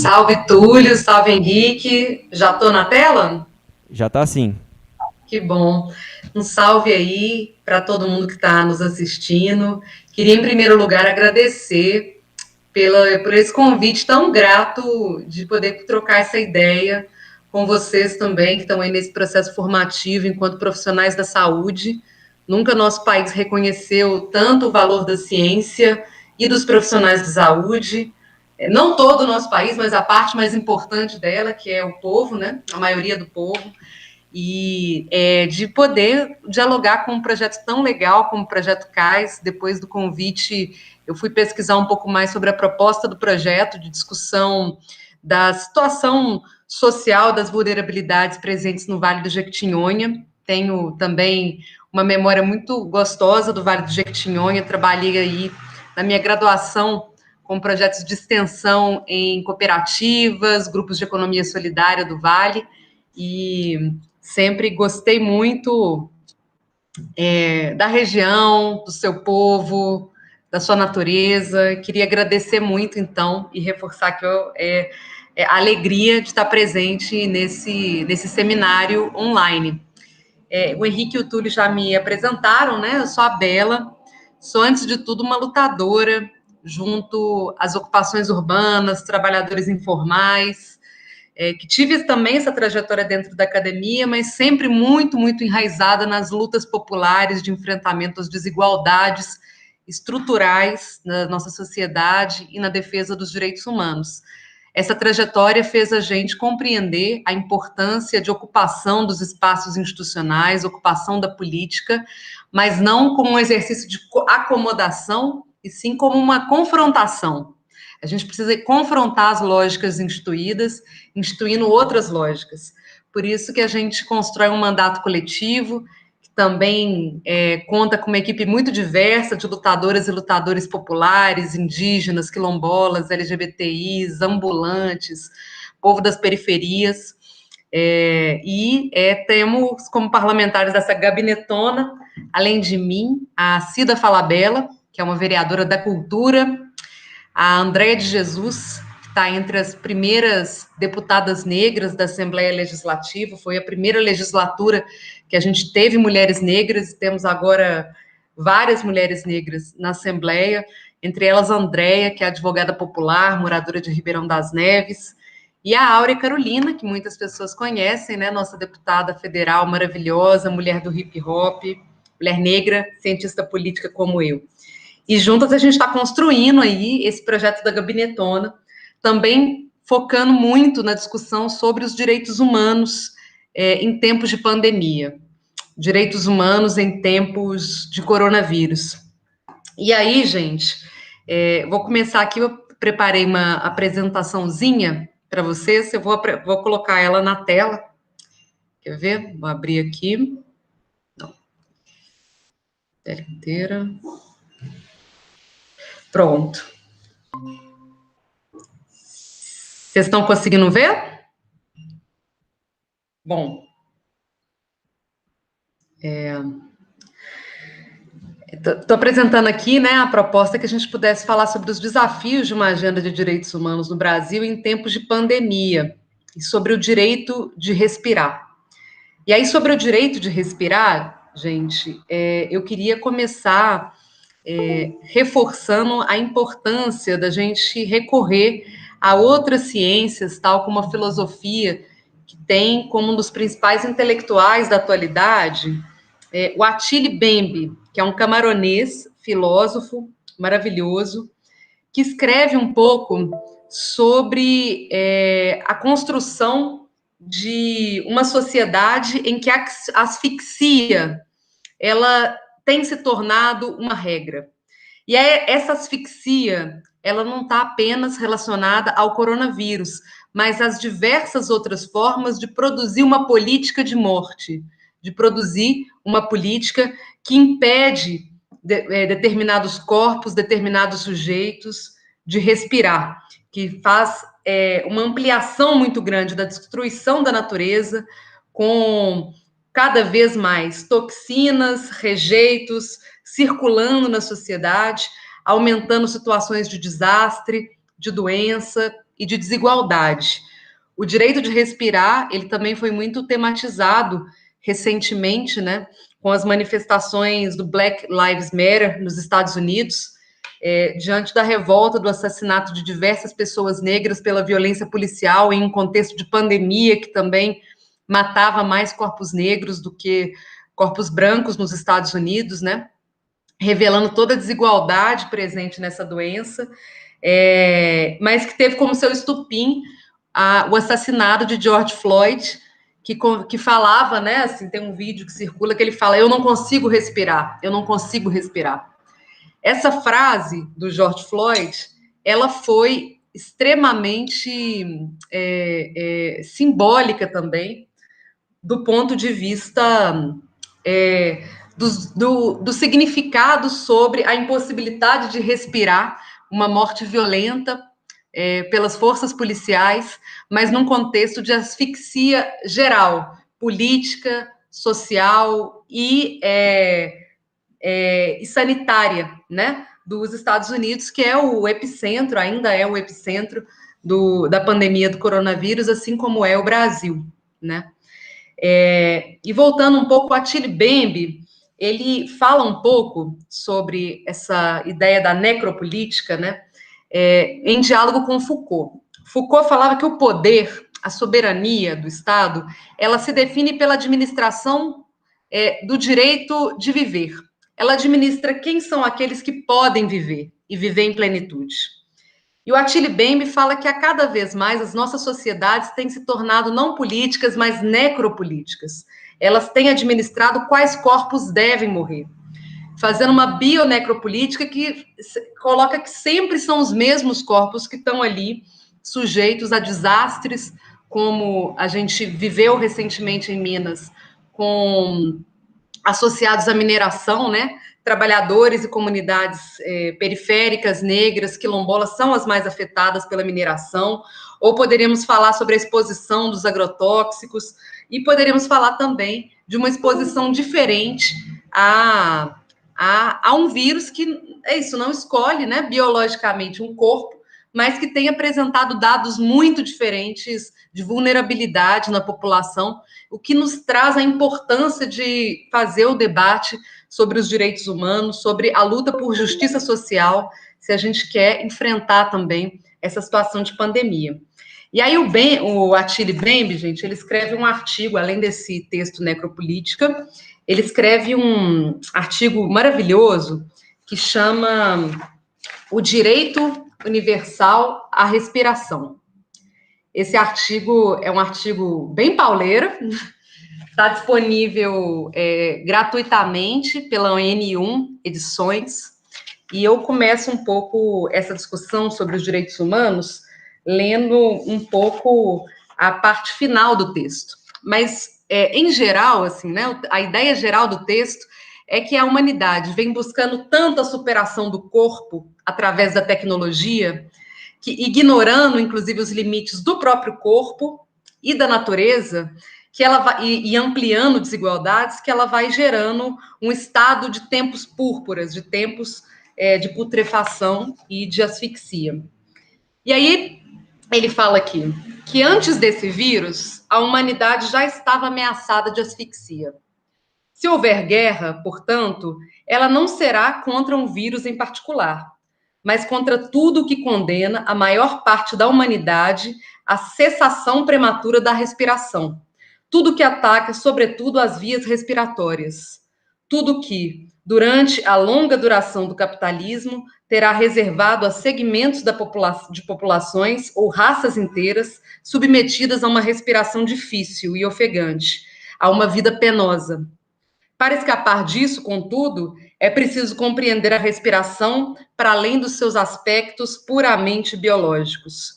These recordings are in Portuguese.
Salve Túlio, salve Henrique. Já estou na tela? Já tá assim. Que bom. Um salve aí para todo mundo que está nos assistindo. Queria, em primeiro lugar, agradecer por esse convite tão grato de poder trocar essa ideia com vocês também, que estão aí nesse processo formativo enquanto profissionais da saúde. Nunca nosso país reconheceu tanto o valor da ciência e dos profissionais de saúde. Não todo o nosso país, mas a parte mais importante dela, que é o povo, né? A maioria do povo. De poder dialogar com um projeto tão legal como o Projeto CAIS. Depois do convite, eu fui pesquisar um pouco mais sobre a proposta do projeto de discussão da situação social das vulnerabilidades presentes no Vale do Jequitinhonha. Tenho também uma memória muito gostosa do Vale do Jequitinhonha, trabalhei aí na minha graduação com projetos de extensão em cooperativas, grupos de economia solidária do Vale, e sempre gostei muito da região, do seu povo, da sua natureza. Queria agradecer muito, então, e reforçar que a alegria de estar presente nesse seminário online. O Henrique e o Túlio já me apresentaram, né? Eu sou a Bela, sou, antes de tudo, uma lutadora junto às ocupações urbanas, trabalhadores informais, que tive também essa trajetória dentro da academia, mas sempre muito, muito enraizada nas lutas populares de enfrentamento às desigualdades estruturais na nossa sociedade e na defesa dos direitos humanos. Essa trajetória fez a gente compreender a importância de ocupação dos espaços institucionais, ocupação da política, mas não como um exercício de acomodação, e sim como uma confrontação. A gente precisa confrontar as lógicas instituídas, instituindo outras lógicas. Por isso que a gente constrói um mandato coletivo, que também conta com uma equipe muito diversa de lutadoras e lutadores populares, indígenas, quilombolas, LGBTIs, ambulantes, povo das periferias. Temos como parlamentares dessa gabinetona, além de mim, a Cida Falabella, que é uma vereadora da cultura, a Andréia de Jesus, que está entre as primeiras deputadas negras da Assembleia Legislativa, foi a primeira legislatura que a gente teve mulheres negras, e temos agora várias mulheres negras na Assembleia, entre elas a Andréia, que é advogada popular, moradora de Ribeirão das Neves, e a Áurea Carolina, que muitas pessoas conhecem, né, nossa deputada federal maravilhosa, mulher do hip hop, mulher negra, cientista política como eu. E juntas a gente está construindo aí esse projeto da Gabinetona, também focando muito na discussão sobre os direitos humanos em tempos de pandemia, direitos humanos em tempos de coronavírus. E aí, gente, vou começar aqui, eu preparei uma apresentaçãozinha para vocês, vou colocar ela na tela, quer ver? Vou abrir aqui, não, tela inteira, pronto. Vocês estão conseguindo ver? Bom, estou apresentando aqui, né, a proposta que a gente pudesse falar sobre os desafios de uma agenda de direitos humanos no Brasil em tempos de pandemia e sobre o direito de respirar. E aí, sobre o direito de respirar, gente, eu queria começar reforçando a importância da gente recorrer a outras ciências, tal como a filosofia, que tem como um dos principais intelectuais da atualidade o Attili Bembe, que é um camaronês, filósofo maravilhoso, que escreve um pouco sobre a construção de uma sociedade em que a asfixia ela tem se tornado uma regra. E essa asfixia, ela não está apenas relacionada ao coronavírus, mas às diversas outras formas de produzir uma política de morte, de produzir uma política que impede determinados corpos, determinados sujeitos de respirar, que faz uma ampliação muito grande da destruição da natureza, com cada vez mais toxinas, rejeitos circulando na sociedade, aumentando situações de desastre, de doença e de desigualdade. O direito de respirar, ele também foi muito tematizado recentemente, né, com as manifestações do Black Lives Matter nos Estados Unidos, diante da revolta do assassinato de diversas pessoas negras pela violência policial em um contexto de pandemia que também matava mais corpos negros do que corpos brancos nos Estados Unidos, né? Revelando toda a desigualdade presente nessa doença, mas que teve como seu estupim o assassinato de George Floyd, que falava, né? Assim, tem um vídeo que circula que ele fala: "Eu não consigo respirar, eu não consigo respirar". Essa frase do George Floyd, ela foi extremamente simbólica também, do ponto de vista do significado sobre a impossibilidade de respirar, uma morte violenta pelas forças policiais, mas num contexto de asfixia geral, política, social e sanitária, né, dos Estados Unidos, que é o epicentro, ainda é o epicentro da pandemia do coronavírus, assim como é o Brasil, né? E voltando um pouco, a Achille Mbembe, ele fala um pouco sobre essa ideia da necropolítica, né, em diálogo com Foucault. Foucault falava que o poder, a soberania do Estado, ela se define pela administração do direito de viver. Ela administra quem são aqueles que podem viver e viver em plenitude. E o Achille Mbembe fala que a cada vez mais as nossas sociedades têm se tornado não políticas, mas necropolíticas. Elas têm administrado quais corpos devem morrer, fazendo uma bionecropolítica que coloca que sempre são os mesmos corpos que estão ali sujeitos a desastres, como a gente viveu recentemente em Minas, com associados à mineração, né? Trabalhadores e comunidades periféricas, negras, quilombolas são as mais afetadas pela mineração. Ou poderíamos falar sobre a exposição dos agrotóxicos, e poderíamos falar também de uma exposição diferente a um vírus que, não escolhe, né, biologicamente um corpo, mas que tem apresentado dados muito diferentes de vulnerabilidade na população, o que nos traz a importância de fazer o debate sobre os direitos humanos, sobre a luta por justiça social, se a gente quer enfrentar também essa situação de pandemia. E aí o Achille Mbembe, gente, ele escreve um artigo, além desse texto Necropolítica, ele escreve um artigo maravilhoso que chama O Direito Universal à Respiração. Esse artigo é um artigo bem pauleira, está disponível gratuitamente pela N1 Edições, e eu começo um pouco essa discussão sobre os direitos humanos lendo um pouco a parte final do texto. Mas, em geral, assim, né, a ideia geral do texto é que a humanidade vem buscando tanto a superação do corpo através da tecnologia, que ignorando, inclusive, os limites do próprio corpo e da natureza, que ela vai, e ampliando desigualdades, que ela vai gerando um estado de tempos púrpuras, de tempos de putrefação e de asfixia. E aí ele fala aqui que antes desse vírus, a humanidade já estava ameaçada de asfixia. Se houver guerra, portanto, ela não será contra um vírus em particular, mas contra tudo que condena a maior parte da humanidade à cessação prematura da respiração. Tudo que ataca, sobretudo, as vias respiratórias. Tudo que, durante a longa duração do capitalismo, terá reservado a segmentos de populações ou raças inteiras submetidas a uma respiração difícil e ofegante, a uma vida penosa. Para escapar disso, contudo, é preciso compreender a respiração para além dos seus aspectos puramente biológicos,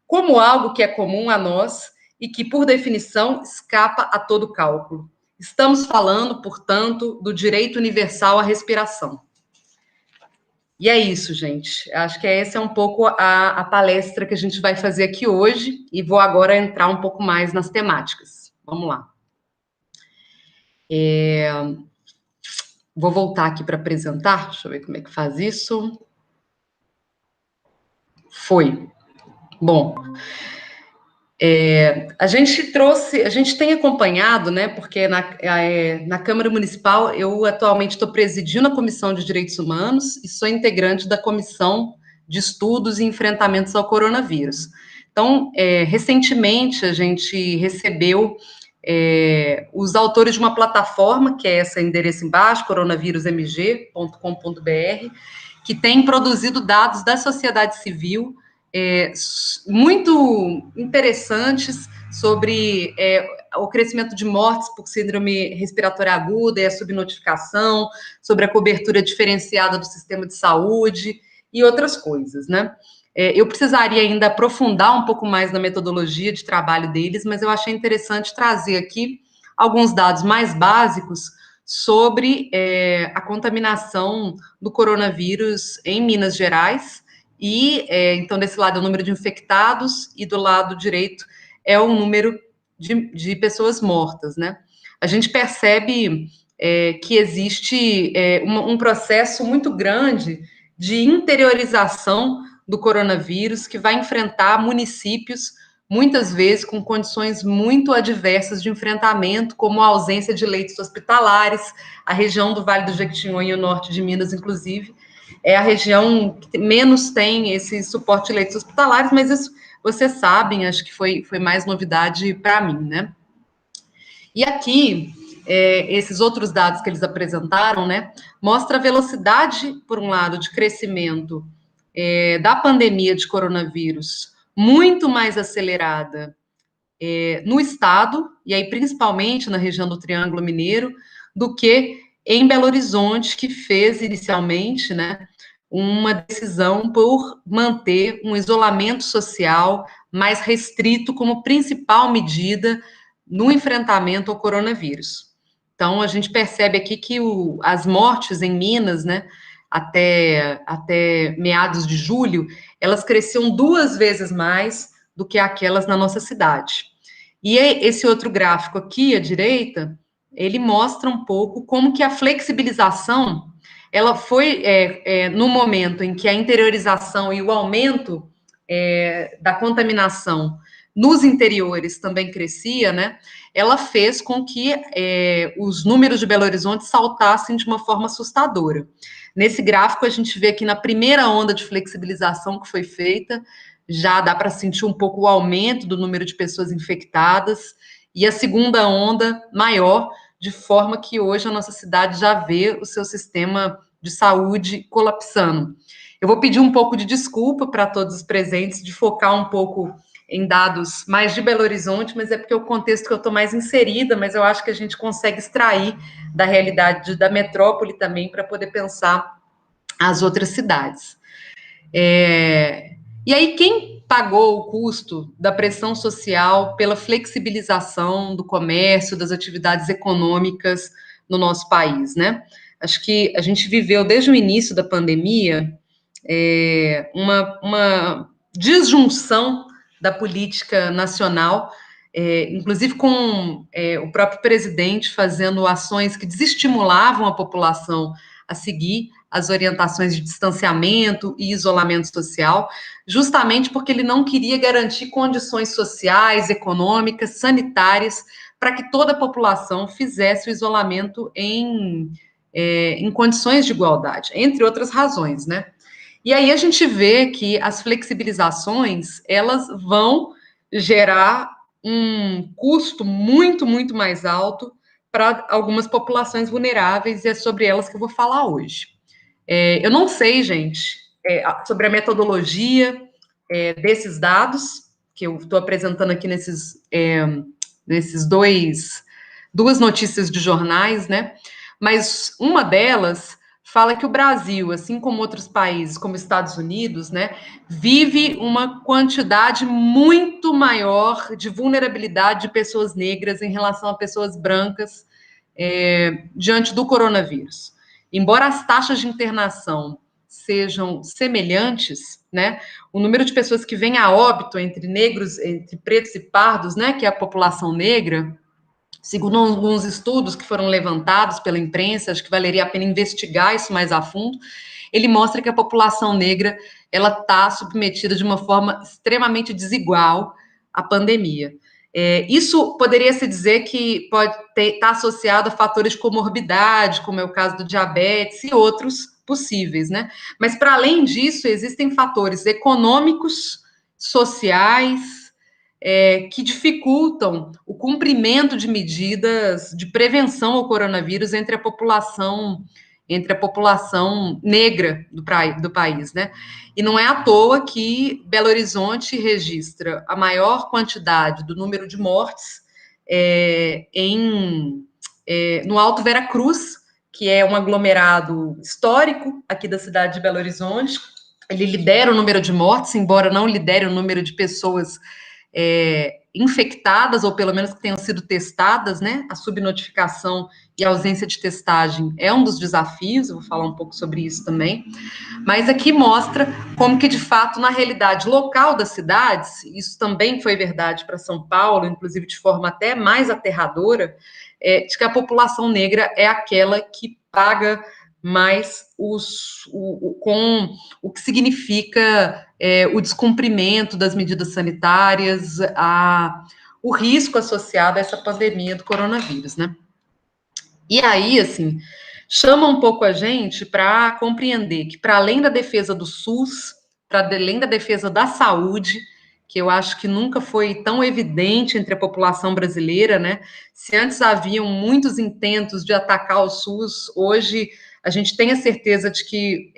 como algo que é comum a nós e que, por definição, escapa a todo cálculo. Estamos falando, portanto, do direito universal à respiração. E é isso, gente. Acho que essa é um pouco a palestra que a gente vai fazer aqui hoje, e vou agora entrar um pouco mais nas temáticas. Vamos lá. Vou voltar aqui para apresentar. Deixa eu ver como é que faz isso. Foi. Bom, a gente tem acompanhado, né, porque na Câmara Municipal eu atualmente estou presidindo a Comissão de Direitos Humanos e sou integrante da Comissão de Estudos e Enfrentamentos ao Coronavírus. Então, recentemente a gente recebeu os autores de uma plataforma, que é esse endereço embaixo, coronavírusmg.com.br, que tem produzido dados da sociedade civil é, muito interessantes sobre o crescimento de mortes por síndrome respiratória aguda e a subnotificação, sobre a cobertura diferenciada do sistema de saúde e outras coisas, né? Eu precisaria ainda aprofundar um pouco mais na metodologia de trabalho deles, mas eu achei interessante trazer aqui alguns dados mais básicos sobre a contaminação do coronavírus em Minas Gerais. E, então, desse lado é o número de infectados e do lado direito é o número de pessoas mortas, né? A gente percebe que existe um processo muito grande de interiorização do coronavírus que vai enfrentar municípios, muitas vezes com condições muito adversas de enfrentamento, como a ausência de leitos hospitalares, a região do Vale do Jequitinhonha e o norte de Minas, inclusive, é a região que menos tem esse suporte de leitos hospitalares, mas isso vocês sabem, acho que foi mais novidade para mim, né? E aqui, esses outros dados que eles apresentaram, né, mostra a velocidade, por um lado, de crescimento da pandemia de coronavírus, muito mais acelerada no estado, e aí principalmente na região do Triângulo Mineiro, do que em Belo Horizonte, que fez inicialmente, né, uma decisão por manter um isolamento social mais restrito como principal medida no enfrentamento ao coronavírus. Então, a gente percebe aqui que as mortes em Minas, né, até meados de julho, elas cresciam 2 vezes mais do que aquelas na nossa cidade. E esse outro gráfico aqui, à direita, ele mostra um pouco como que a flexibilização, ela foi no momento em que a interiorização e o aumento da contaminação nos interiores também crescia, né? Ela fez com que os números de Belo Horizonte saltassem de uma forma assustadora. Nesse gráfico, a gente vê aqui na primeira onda de flexibilização que foi feita, já dá para sentir um pouco o aumento do número de pessoas infectadas, e a segunda onda maior, de forma que hoje a nossa cidade já vê o seu sistema de saúde colapsando. Eu vou pedir um pouco de desculpa para todos os presentes, de focar um pouco em dados mais de Belo Horizonte, mas é porque é o contexto que eu estou mais inserida, mas eu acho que a gente consegue extrair da realidade da metrópole também para poder pensar as outras cidades. E aí, quem pagou o custo da pressão social pela flexibilização do comércio, das atividades econômicas no nosso país, né? Acho que a gente viveu desde o início da pandemia uma disjunção da política nacional, inclusive com o próprio presidente fazendo ações que desestimulavam a população a seguir as orientações de distanciamento e isolamento social, justamente porque ele não queria garantir condições sociais, econômicas, sanitárias, para que toda a população fizesse o isolamento em condições de igualdade, entre outras razões, né? E aí a gente vê que as flexibilizações, elas vão gerar um custo muito, muito mais alto para algumas populações vulneráveis, e é sobre elas que eu vou falar hoje. Eu não sei, gente, sobre a metodologia desses dados que eu estou apresentando aqui nesses duas notícias de jornais, né? Mas uma delas fala que o Brasil, assim como outros países, como Estados Unidos, né, vive uma quantidade muito maior de vulnerabilidade de pessoas negras em relação a pessoas brancas diante do coronavírus. Embora as taxas de internação sejam semelhantes, né, o número de pessoas que vêm a óbito entre negros, entre pretos e pardos, né, que é a população negra, Segundo alguns estudos que foram levantados pela imprensa, acho que valeria a pena investigar isso mais a fundo, ele mostra que a população negra ela está submetida de uma forma extremamente desigual à pandemia. Isso poderia se dizer que pode estar associado a fatores de comorbidade, como é o caso do diabetes e outros possíveis, né? Mas, para além disso, existem fatores econômicos, sociais, que dificultam o cumprimento de medidas de prevenção ao coronavírus entre a população negra do país, né? E não é à toa que Belo Horizonte registra a maior quantidade do número de mortes no Alto Vera Cruz, que é um aglomerado histórico aqui da cidade de Belo Horizonte. Ele lidera o número de mortes, embora não lidere o número de pessoas infectadas, ou pelo menos que tenham sido testadas, né? A subnotificação e a ausência de testagem é um dos desafios, eu vou falar um pouco sobre isso também, mas aqui mostra como que, de fato, na realidade local das cidades, isso também foi verdade para São Paulo, inclusive de forma até mais aterradora, de que a população negra é aquela que paga mais com o que significa o descumprimento das medidas sanitárias, o risco associado a essa pandemia do coronavírus, né? E aí, assim, chama um pouco a gente para compreender que, para além da defesa do SUS, para além da defesa da saúde, que eu acho que nunca foi tão evidente entre a população brasileira, né? Se antes haviam muitos intentos de atacar o SUS, hoje a gente tem a certeza de que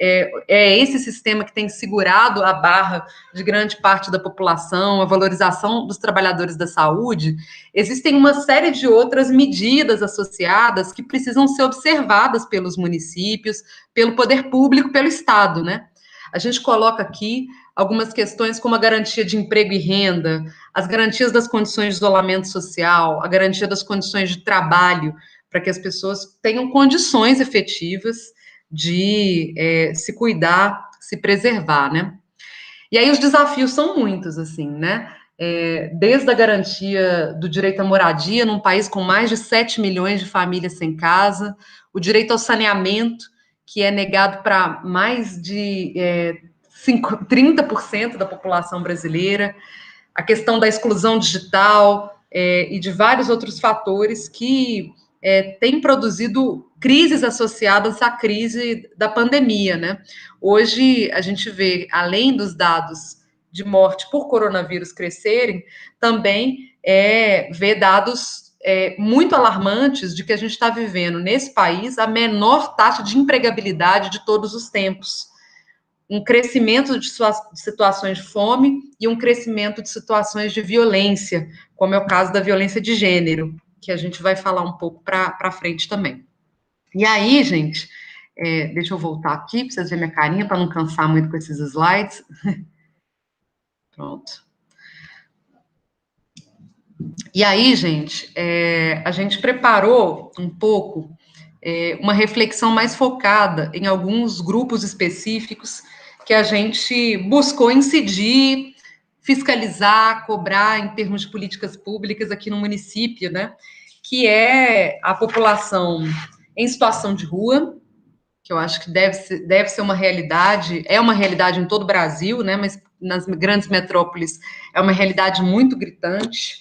esse sistema que tem segurado a barra de grande parte da população, a valorização dos trabalhadores da saúde. Existem uma série de outras medidas associadas que precisam ser observadas pelos municípios, pelo poder público, pelo Estado, né? A gente coloca aqui algumas questões como a garantia de emprego e renda, as garantias das condições de isolamento social, a garantia das condições de trabalho, para que as pessoas tenham condições efetivas de se cuidar, se preservar, né? E aí os desafios são muitos, assim, né? Desde a garantia do direito à moradia num país com mais de 7 milhões de famílias sem casa, o direito ao saneamento, que é negado para mais de 30% da população brasileira, a questão da exclusão digital e de vários outros fatores que têm produzido crises associadas à crise da pandemia, né? Hoje a gente vê, além dos dados de morte por coronavírus crescerem, também vê dados muito alarmantes de que a gente está vivendo nesse país a menor taxa de empregabilidade de todos os tempos. Um crescimento de situações de fome e um crescimento de situações de violência, como é o caso da violência de gênero, que a gente vai falar um pouco para frente também. E aí, gente, deixa eu voltar aqui para vocês verem minha carinha, para não cansar muito com esses slides. Pronto. E aí, gente, a gente preparou um pouco uma reflexão mais focada em alguns grupos específicos que a gente buscou incidir, fiscalizar, cobrar em termos de políticas públicas aqui no município, né? Que é a população em situação de rua, que eu acho que deve ser uma realidade, é uma realidade em todo o Brasil, né? Mas nas grandes metrópoles é uma realidade muito gritante.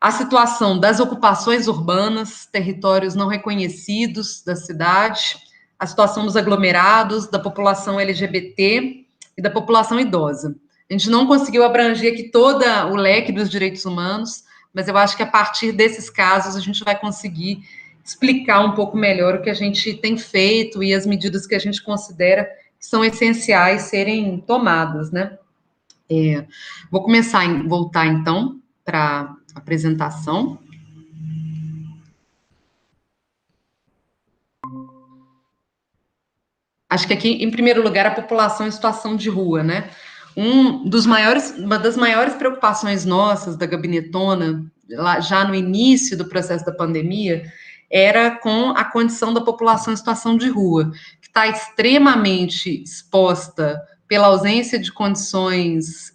A situação das ocupações urbanas, territórios não reconhecidos da cidade, a situação dos aglomerados, da população LGBT e da população idosa. A gente não conseguiu abranger aqui todo o leque dos direitos humanos, mas eu acho que a partir desses casos a gente vai conseguir explicar um pouco melhor o que a gente tem feito e as medidas que a gente considera que são essenciais serem tomadas, né? Vou voltar então para apresentação. Acho que aqui, em primeiro lugar, a população em situação de rua, né? Uma das maiores preocupações nossas da Gabinetona, já no início do processo da pandemia, era com a condição da população em situação de rua, que está extremamente exposta pela ausência de condições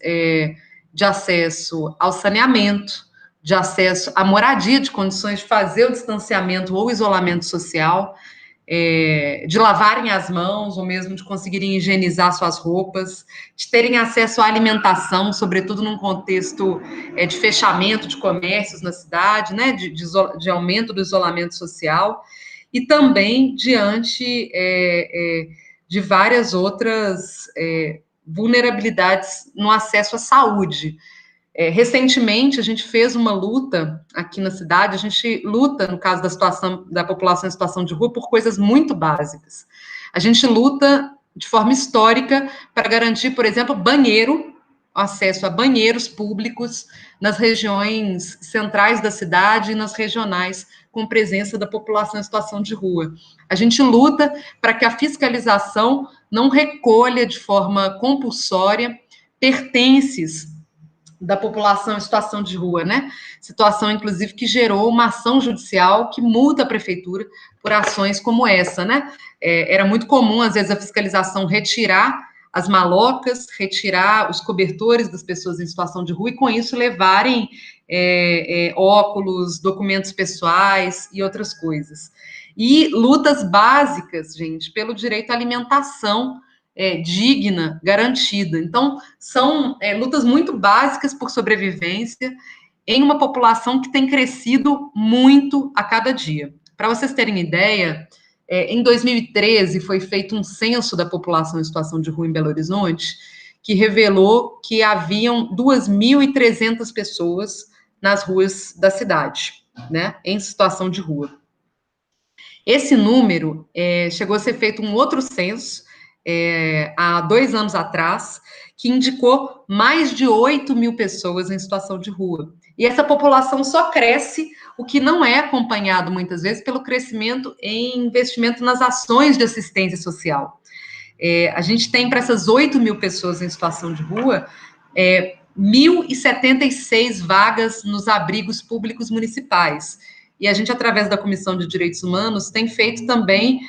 de acesso ao saneamento, de acesso à moradia, de condições de fazer o distanciamento ou isolamento social, de lavarem as mãos, ou mesmo de conseguirem higienizar suas roupas, de terem acesso à alimentação, sobretudo num contexto de fechamento de comércios na cidade, né, de aumento do isolamento social, e também diante de várias outras vulnerabilidades no acesso à saúde. Recentemente, a gente fez uma luta aqui na cidade, a gente luta, no caso da situação da população em situação de rua, por coisas muito básicas. A gente luta de forma histórica para garantir, por exemplo, acesso a banheiros públicos nas regiões centrais da cidade e nas regionais com presença da população em situação de rua. A gente luta para que a fiscalização não recolha de forma compulsória pertences da população em situação de rua, né? Situação, inclusive, que gerou uma ação judicial que multa a prefeitura por ações como essa, né? Era muito comum, às vezes, a fiscalização retirar as malocas, retirar os cobertores das pessoas em situação de rua e, com isso, levarem óculos, documentos pessoais e outras coisas. E lutas básicas, gente, pelo direito à alimentação digna, garantida. Então, são lutas muito básicas por sobrevivência em uma população que tem crescido muito a cada dia. Para vocês terem ideia, em 2013 foi feito um censo da população em situação de rua em Belo Horizonte, que revelou que haviam 2.300 pessoas nas ruas da cidade, né, em situação de rua. Esse número chegou a ser feito um outro censo, há 2 anos atrás, que indicou mais de 8.000 pessoas em situação de rua. E essa população só cresce, o que não é acompanhado, muitas vezes, pelo crescimento em investimento nas ações de assistência social. A gente tem, para essas 8.000 pessoas em situação de rua, 1.076 vagas nos abrigos públicos municipais. E a gente, através da Comissão de Direitos Humanos, tem feito também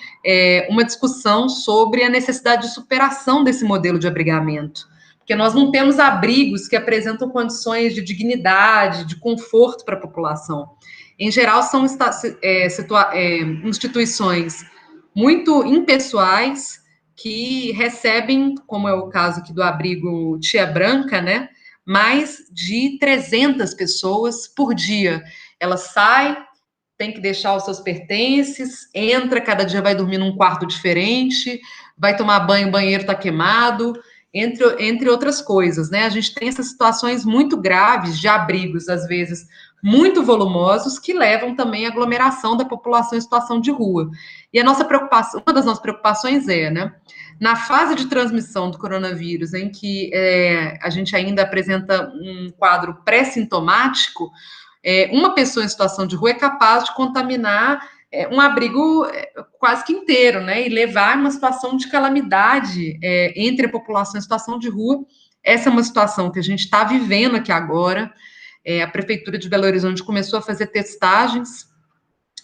uma discussão sobre a necessidade de superação desse modelo de abrigamento. Porque nós não temos abrigos que apresentam condições de dignidade, de conforto para a população. Em geral, são instituições muito impessoais que recebem, como é o caso aqui do abrigo Tia Branca, né, mais de 300 pessoas por dia. Ela sai, tem que deixar os seus pertences, entra, cada dia vai dormir num quarto diferente, vai tomar banho, o banheiro está queimado, entre outras coisas, né? A gente tem essas situações muito graves de abrigos, às vezes muito volumosos, que levam também à aglomeração da população em situação de rua. E a nossa preocupação, uma das nossas preocupações né, na fase de transmissão do coronavírus, em que a gente ainda apresenta um quadro pré-sintomático, uma pessoa em situação de rua é capaz de contaminar um abrigo quase que inteiro, né? E levar uma situação de calamidade entre a população em situação de rua. Essa é uma situação que a gente está vivendo aqui agora. A Prefeitura de Belo Horizonte começou a fazer testagens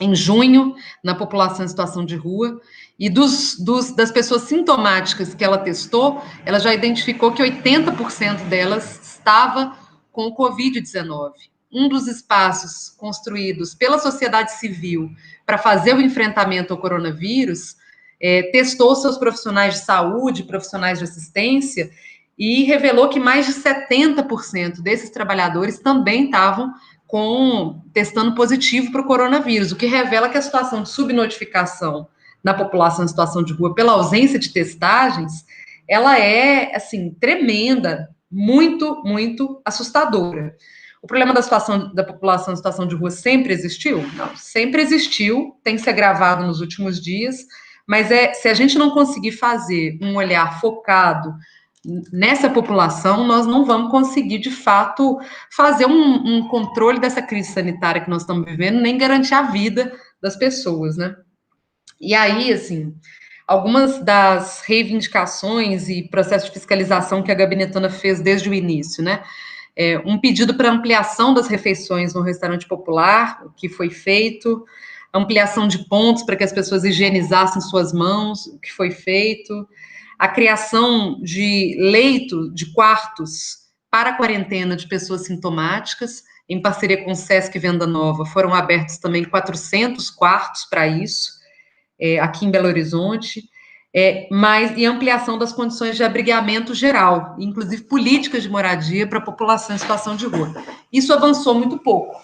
em junho na população em situação de rua, e das pessoas sintomáticas que ela testou, ela já identificou que 80% delas estava com o Covid-19. Um dos espaços construídos pela sociedade civil para fazer o enfrentamento ao coronavírus testou seus profissionais de saúde, profissionais de assistência, e revelou que mais de 70% desses trabalhadores também estavam testando positivo para o coronavírus, o que revela que a situação de subnotificação na população em situação de rua pela ausência de testagens, ela é, assim, tremenda, muito, muito assustadora. O problema da população em situação de rua sempre existiu? Não, sempre existiu, tem se agravado nos últimos dias, mas se a gente não conseguir fazer um olhar focado nessa população, nós não vamos conseguir, de fato, fazer um controle dessa crise sanitária que nós estamos vivendo, nem garantir a vida das pessoas, né? E aí, assim, algumas das reivindicações e processo de fiscalização que a Gabinetona fez desde o início, né? Um pedido para ampliação das refeições no restaurante popular, o que foi feito, ampliação de pontos para que as pessoas higienizassem suas mãos, o que foi feito, a criação de leito, de quartos para a quarentena de pessoas sintomáticas, em parceria com o Sesc Venda Nova, foram abertos também 400 quartos para isso, aqui em Belo Horizonte, e ampliação das condições de abrigamento geral, inclusive políticas de moradia para a população em situação de rua. Isso avançou muito pouco.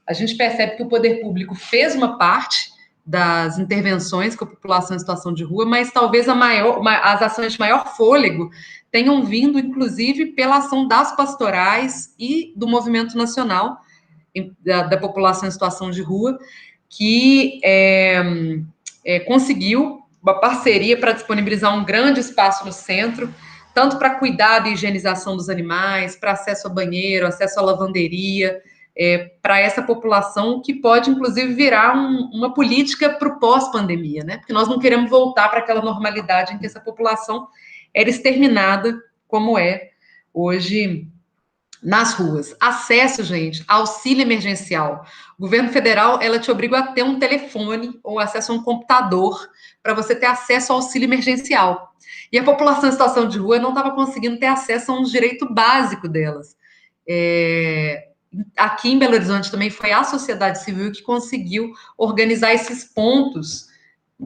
A gente percebe que o poder público fez uma parte das intervenções com a população em situação de rua, mas talvez as ações de maior fôlego tenham vindo, inclusive, pela ação das pastorais e do movimento nacional da população em situação de rua, que conseguiu uma parceria para disponibilizar um grande espaço no centro, tanto para cuidado e higienização dos animais, para acesso a banheiro, acesso à lavanderia, para essa população, que pode, inclusive, virar uma política para o pós-pandemia, né? Porque nós não queremos voltar para aquela normalidade em que essa população era exterminada, como é hoje nas ruas. Acesso, gente, auxílio emergencial. O governo federal, ela te obriga a ter um telefone ou acesso a um computador para você ter acesso ao auxílio emergencial. E a população em situação de rua não estava conseguindo ter acesso a um direito básico delas. Aqui em Belo Horizonte também foi a sociedade civil que conseguiu organizar esses pontos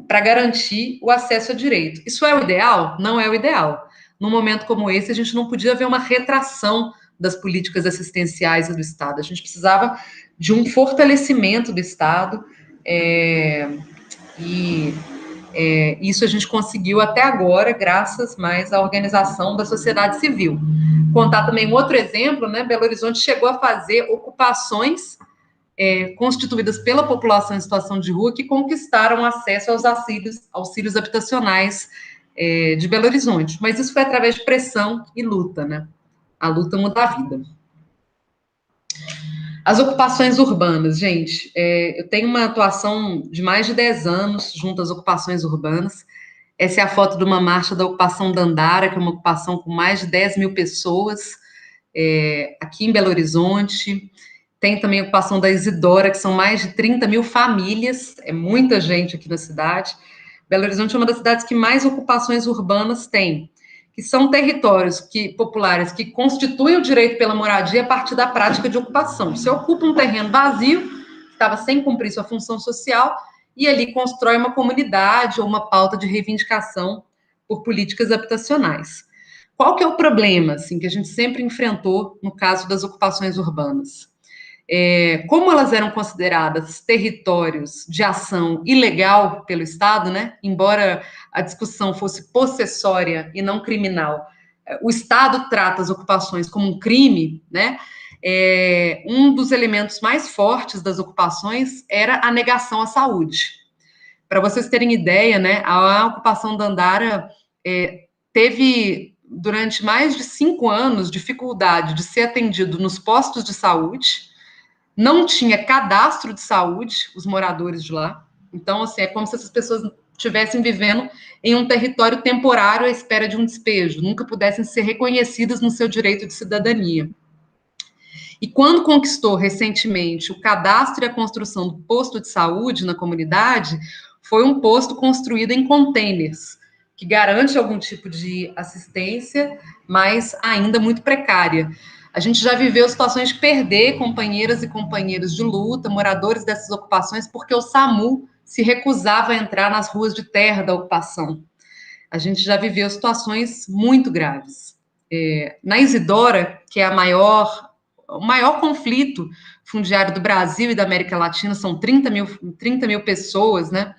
para garantir o acesso a direito. Isso é o ideal? Não é o ideal. Num momento como esse, a gente não podia ver uma retração das políticas assistenciais do Estado. A gente precisava de um fortalecimento do Estado, isso a gente conseguiu até agora, graças mais à organização da sociedade civil. Contar também um outro exemplo, né? Belo Horizonte chegou a fazer ocupações constituídas pela população em situação de rua, que conquistaram acesso aos auxílios habitacionais de Belo Horizonte. Mas isso foi através de pressão e luta, né? A luta muda a vida. As ocupações urbanas, gente, eu tenho uma atuação de mais de 10 anos junto às ocupações urbanas. Essa é a foto de uma marcha da ocupação Dandara, que é uma ocupação com mais de 10 mil pessoas, aqui em Belo Horizonte. Tem também a ocupação da Isidora, que são mais de 30 mil famílias, é muita gente aqui na cidade. Belo Horizonte é uma das cidades que mais ocupações urbanas tem, que são territórios populares que constituem o direito pela moradia a partir da prática de ocupação. Você ocupa um terreno vazio, que estava sem cumprir sua função social, e ali constrói uma comunidade ou uma pauta de reivindicação por políticas habitacionais. Qual que é o problema, assim, que a gente sempre enfrentou no caso das ocupações urbanas? Como elas eram consideradas territórios de ação ilegal pelo Estado, né? Embora a discussão fosse possessória e não criminal, o Estado trata as ocupações como um crime, né? Um dos elementos mais fortes das ocupações era a negação à saúde. Para vocês terem ideia, né? A ocupação da Dandara teve, durante mais de 5 anos, dificuldade de ser atendido nos postos de saúde. Não tinha cadastro de saúde, os moradores de lá. Então, assim, é como se essas pessoas estivessem vivendo em um território temporário à espera de um despejo, nunca pudessem ser reconhecidas no seu direito de cidadania. E quando conquistou recentemente o cadastro e a construção do posto de saúde na comunidade, foi um posto construído em containers, que garante algum tipo de assistência, mas ainda muito precária. A gente já viveu situações de perder companheiras e companheiros de luta, moradores dessas ocupações, porque o SAMU se recusava a entrar nas ruas de terra da ocupação. A gente já viveu situações muito graves. Na Isidora, que é o maior conflito fundiário do Brasil e da América Latina, são 30 mil pessoas, né,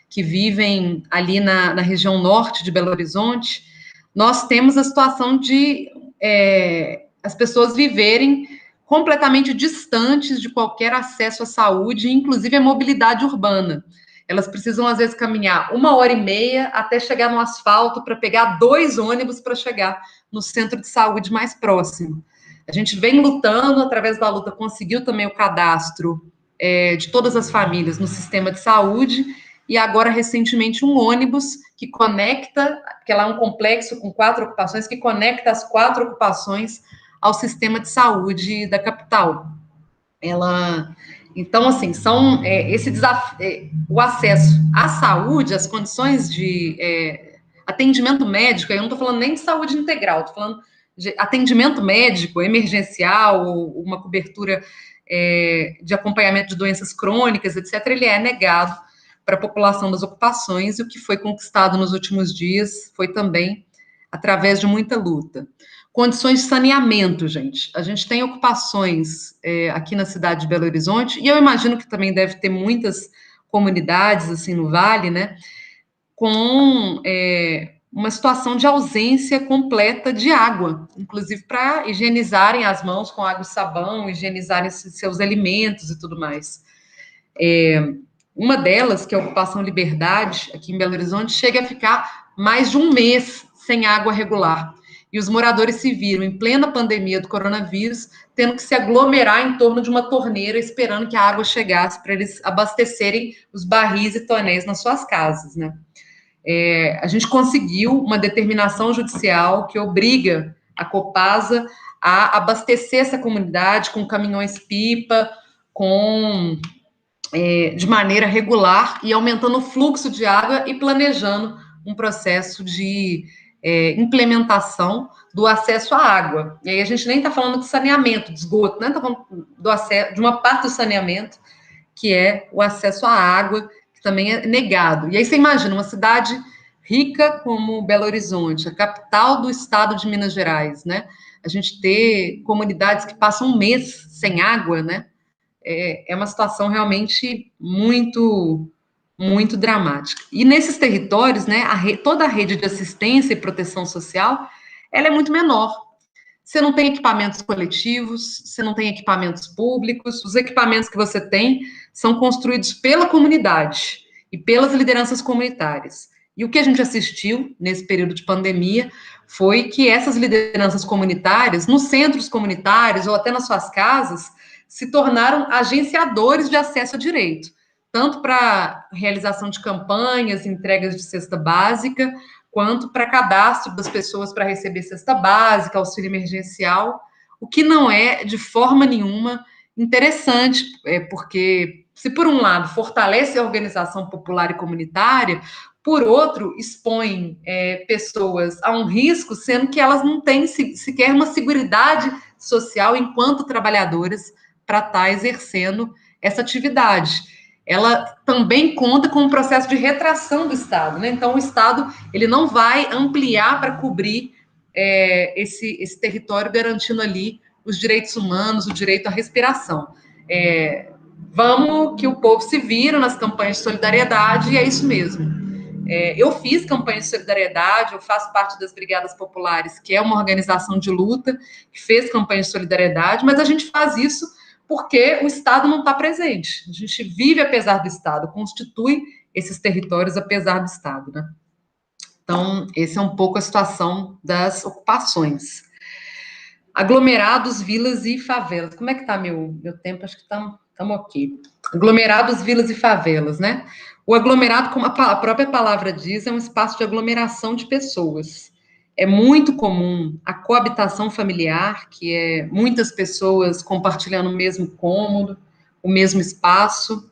que vivem ali na região norte de Belo Horizonte. Nós temos a situação de as pessoas viverem completamente distantes de qualquer acesso à saúde, inclusive à mobilidade urbana. Elas precisam, às vezes, caminhar 1h30 até chegar no asfalto para pegar 2 ônibus para chegar no centro de saúde mais próximo. A gente vem lutando, através da luta, conseguiu também o cadastro de todas as famílias no sistema de saúde, e agora, recentemente, um ônibus que conecta, que lá é um complexo com 4 ocupações, que conecta as 4 ocupações ao sistema de saúde da capital. Então, assim, são esse desafio, o acesso à saúde, as condições de atendimento médico, eu não estou falando nem de saúde integral, estou falando atendimento médico emergencial, ou uma cobertura de acompanhamento de doenças crônicas, etc., ele é negado para a população das ocupações, e o que foi conquistado nos últimos dias foi também através de muita luta. Condições de saneamento, gente. A gente tem ocupações aqui na cidade de Belo Horizonte, e eu imagino que também deve ter muitas comunidades, assim, no Vale, né, com uma situação de ausência completa de água, inclusive para higienizarem as mãos com água e sabão, higienizarem seus alimentos e tudo mais. Uma delas, que é a Ocupação Liberdade, aqui em Belo Horizonte, chega a ficar mais de um mês sem água regular. E os moradores se viram, em plena pandemia do coronavírus, tendo que se aglomerar em torno de uma torneira, esperando que a água chegasse para eles abastecerem os barris e tonéis nas suas casas, né? A gente conseguiu uma determinação judicial que obriga a Copasa a abastecer essa comunidade com caminhões-pipa, de maneira regular, e aumentando o fluxo de água e planejando um processo de implementação do acesso à água. E aí a gente nem está falando de saneamento, de esgoto, né? Está falando do acesso, de uma parte do saneamento, que é o acesso à água, que também é negado. E aí você imagina uma cidade rica como Belo Horizonte, a capital do estado de Minas Gerais, né? A gente ter comunidades que passam um mês sem água, né? É uma situação realmente muito, muito dramática. E nesses territórios, né, toda a rede de assistência e proteção social, ela é muito menor. Você não tem equipamentos coletivos, você não tem equipamentos públicos, os equipamentos que você tem são construídos pela comunidade e pelas lideranças comunitárias. E o que a gente assistiu nesse período de pandemia foi que essas lideranças comunitárias, nos centros comunitários ou até nas suas casas, se tornaram agenciadores de acesso a direito, tanto para realização de campanhas, entregas de cesta básica, quanto para cadastro das pessoas para receber cesta básica, auxílio emergencial, o que não é de forma nenhuma interessante, porque se por um lado fortalece a organização popular e comunitária, por outro expõe pessoas a um risco, sendo que elas não têm sequer uma seguridade social enquanto trabalhadoras para estar exercendo essa atividade. Ela também conta com um processo de retração do Estado, né? Então, o Estado ele não vai ampliar para cobrir esse território, garantindo ali os direitos humanos, o direito à respiração. Vamos que o povo se vira nas campanhas de solidariedade, e é isso mesmo. Eu fiz campanha de solidariedade, eu faço parte das Brigadas Populares, que é uma organização de luta, que fez campanha de solidariedade, mas a gente faz isso porque o Estado não está presente. A gente vive apesar do Estado, constitui esses territórios apesar do Estado, né? Então, essa é um pouco a situação das ocupações. Aglomerados, vilas e favelas. Como é que está meu tempo? Acho que estamos ok. Aglomerados, vilas e favelas, né? O aglomerado, como a própria palavra diz, é um espaço de aglomeração de pessoas. É muito comum a coabitação familiar, que é muitas pessoas compartilhando o mesmo cômodo, o mesmo espaço.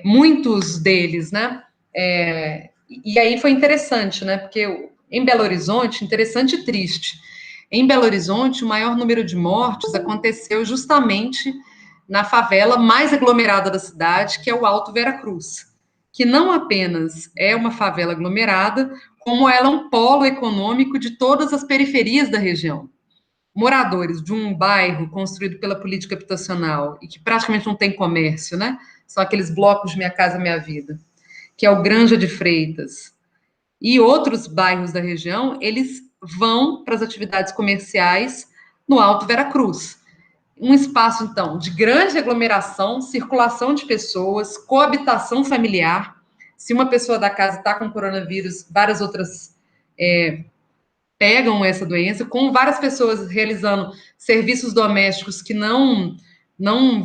Muitos deles, né? E aí foi interessante, né? Porque em Belo Horizonte, interessante e triste, em Belo Horizonte, o maior número de mortes aconteceu justamente na favela mais aglomerada da cidade, que é o Alto Veracruz, que não apenas é uma favela aglomerada, como ela é um polo econômico de todas as periferias da região. Moradores de um bairro construído pela política habitacional e que praticamente não tem comércio, né? São aqueles blocos de Minha Casa Minha Vida, que é o Granja de Freitas, e outros bairros da região, eles vão para as atividades comerciais no Alto Veracruz. Um espaço, então, de grande aglomeração, circulação de pessoas, coabitação familiar. Se uma pessoa da casa está com coronavírus, várias outras pegam essa doença, com várias pessoas realizando serviços domésticos que não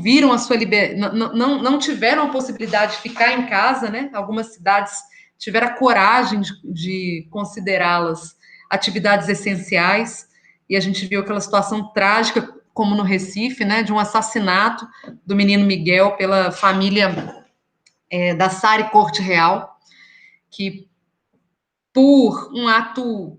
viram a sua liberdade, não tiveram a possibilidade de ficar em casa, né? Algumas cidades tiveram a coragem de considerá-las atividades essenciais, e a gente viu aquela situação trágica, como no Recife, né? De um assassinato do menino Miguel pela família da Sari Corte Real, que por um ato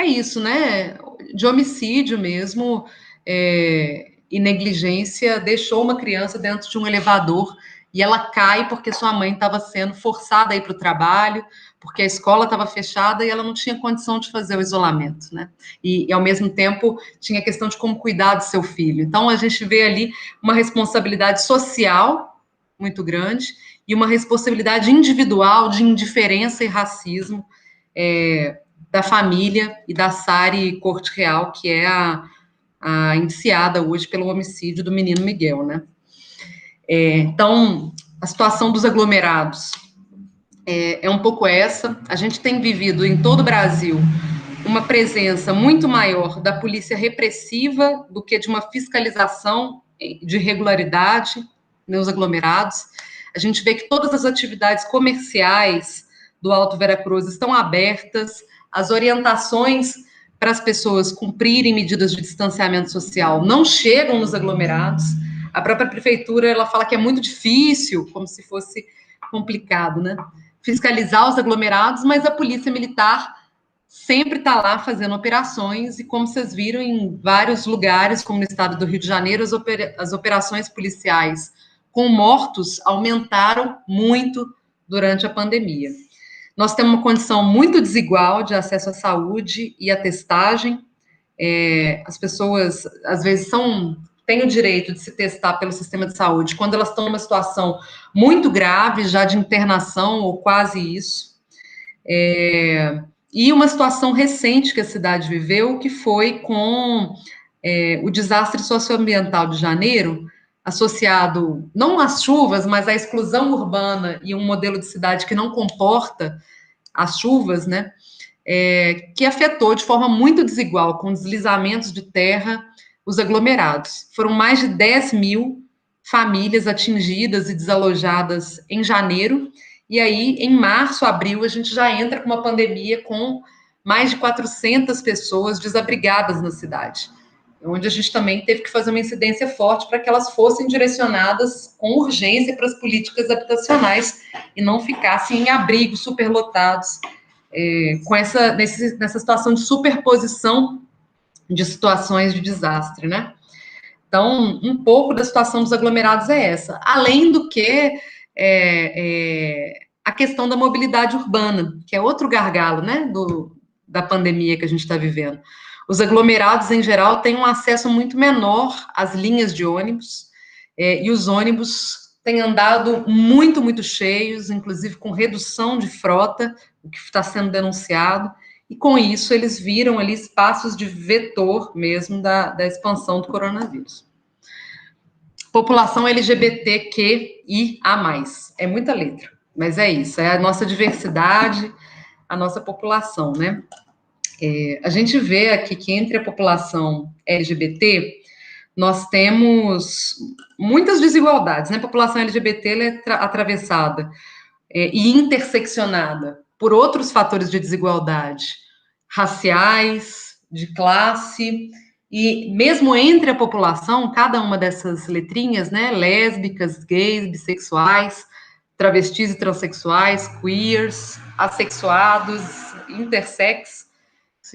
isso, né? de homicídio mesmo, e negligência, deixou uma criança dentro de um elevador e ela cai porque sua mãe estava sendo forçada a ir para o trabalho, porque a escola estava fechada e ela não tinha condição de fazer o isolamento, né? E, ao mesmo tempo, tinha a questão de como cuidar do seu filho. Então, a gente vê ali uma responsabilidade social muito grande e uma responsabilidade individual de indiferença e racismo da família e da Sari Corte Real, que é a indiciada hoje pelo homicídio do menino Miguel, né? Então, a situação dos aglomerados é um pouco essa. A gente tem vivido em todo o Brasil uma presença muito maior da polícia repressiva do que de uma fiscalização de regularidade nos aglomerados. A gente vê que todas as atividades comerciais do Alto Veracruz estão abertas, as orientações para as pessoas cumprirem medidas de distanciamento social não chegam nos aglomerados. A própria prefeitura, ela fala que é muito difícil, como se fosse complicado, né? Fiscalizar os aglomerados, mas a polícia militar sempre está lá fazendo operações, e como vocês viram, em vários lugares, como no estado do Rio de Janeiro, as operações policiais com mortos aumentaram muito durante a pandemia. Nós temos uma condição muito desigual de acesso à saúde e à testagem. As pessoas, às vezes, têm o direito de se testar pelo sistema de saúde quando elas estão numa situação muito grave, já de internação ou quase isso. E uma situação recente que a cidade viveu, que foi com o desastre socioambiental de janeiro, associado não às chuvas, mas à exclusão urbana e um modelo de cidade que não comporta as chuvas, né? Que afetou de forma muito desigual, com deslizamentos de terra, os aglomerados. Foram mais de 10 mil famílias atingidas e desalojadas em janeiro, e aí, em março, abril, a gente já entra com uma pandemia com mais de 400 pessoas desabrigadas na cidade, onde a gente também teve que fazer uma incidência forte para que elas fossem direcionadas com urgência para as políticas habitacionais e não ficassem em abrigos superlotados, nessa situação de superposição de situações de desastre, né? Então, um pouco da situação dos aglomerados é essa. Além do que a questão da mobilidade urbana, que é outro gargalo, né, da pandemia que a gente está vivendo. Os aglomerados, em geral, têm um acesso muito menor às linhas de ônibus, e os ônibus têm andado muito, muito cheios, inclusive com redução de frota, o que está sendo denunciado, e com isso eles viram ali espaços de vetor mesmo da expansão do coronavírus. População LGBTQIA+. É muita letra, mas é isso, é a nossa diversidade, a nossa população, né? A gente vê aqui que entre a população LGBT, nós temos muitas desigualdades, né? A população LGBT ela é atravessada e interseccionada por outros fatores de desigualdade, raciais, de classe, e mesmo entre a população, cada uma dessas letrinhas, né, lésbicas, gays, bissexuais, travestis e transexuais, queers, assexuados, intersex,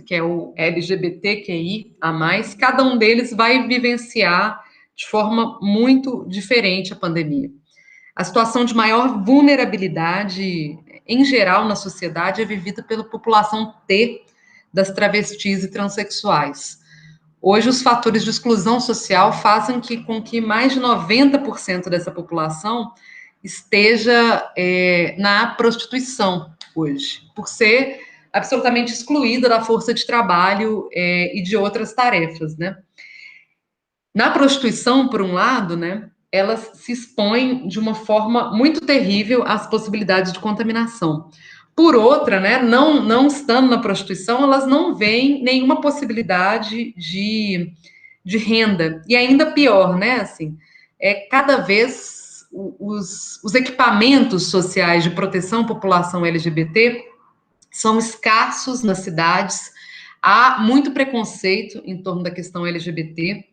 que é o LGBTQI a mais, cada um deles vai vivenciar de forma muito diferente a pandemia. A situação de maior vulnerabilidade, em geral, na sociedade, é vivida pela população T das travestis e transexuais. Hoje, os fatores de exclusão social fazem com que mais de 90% dessa população esteja na prostituição hoje, por ser absolutamente excluída da força de trabalho e de outras tarefas, né? Na prostituição, por um lado, né, elas se expõem de uma forma muito terrível às possibilidades de contaminação. Por outra, né, não estando na prostituição, elas não veem nenhuma possibilidade de renda. E ainda pior, né, assim, cada vez os equipamentos sociais de proteção à população LGBT são escassos nas cidades, há muito preconceito em torno da questão LGBT,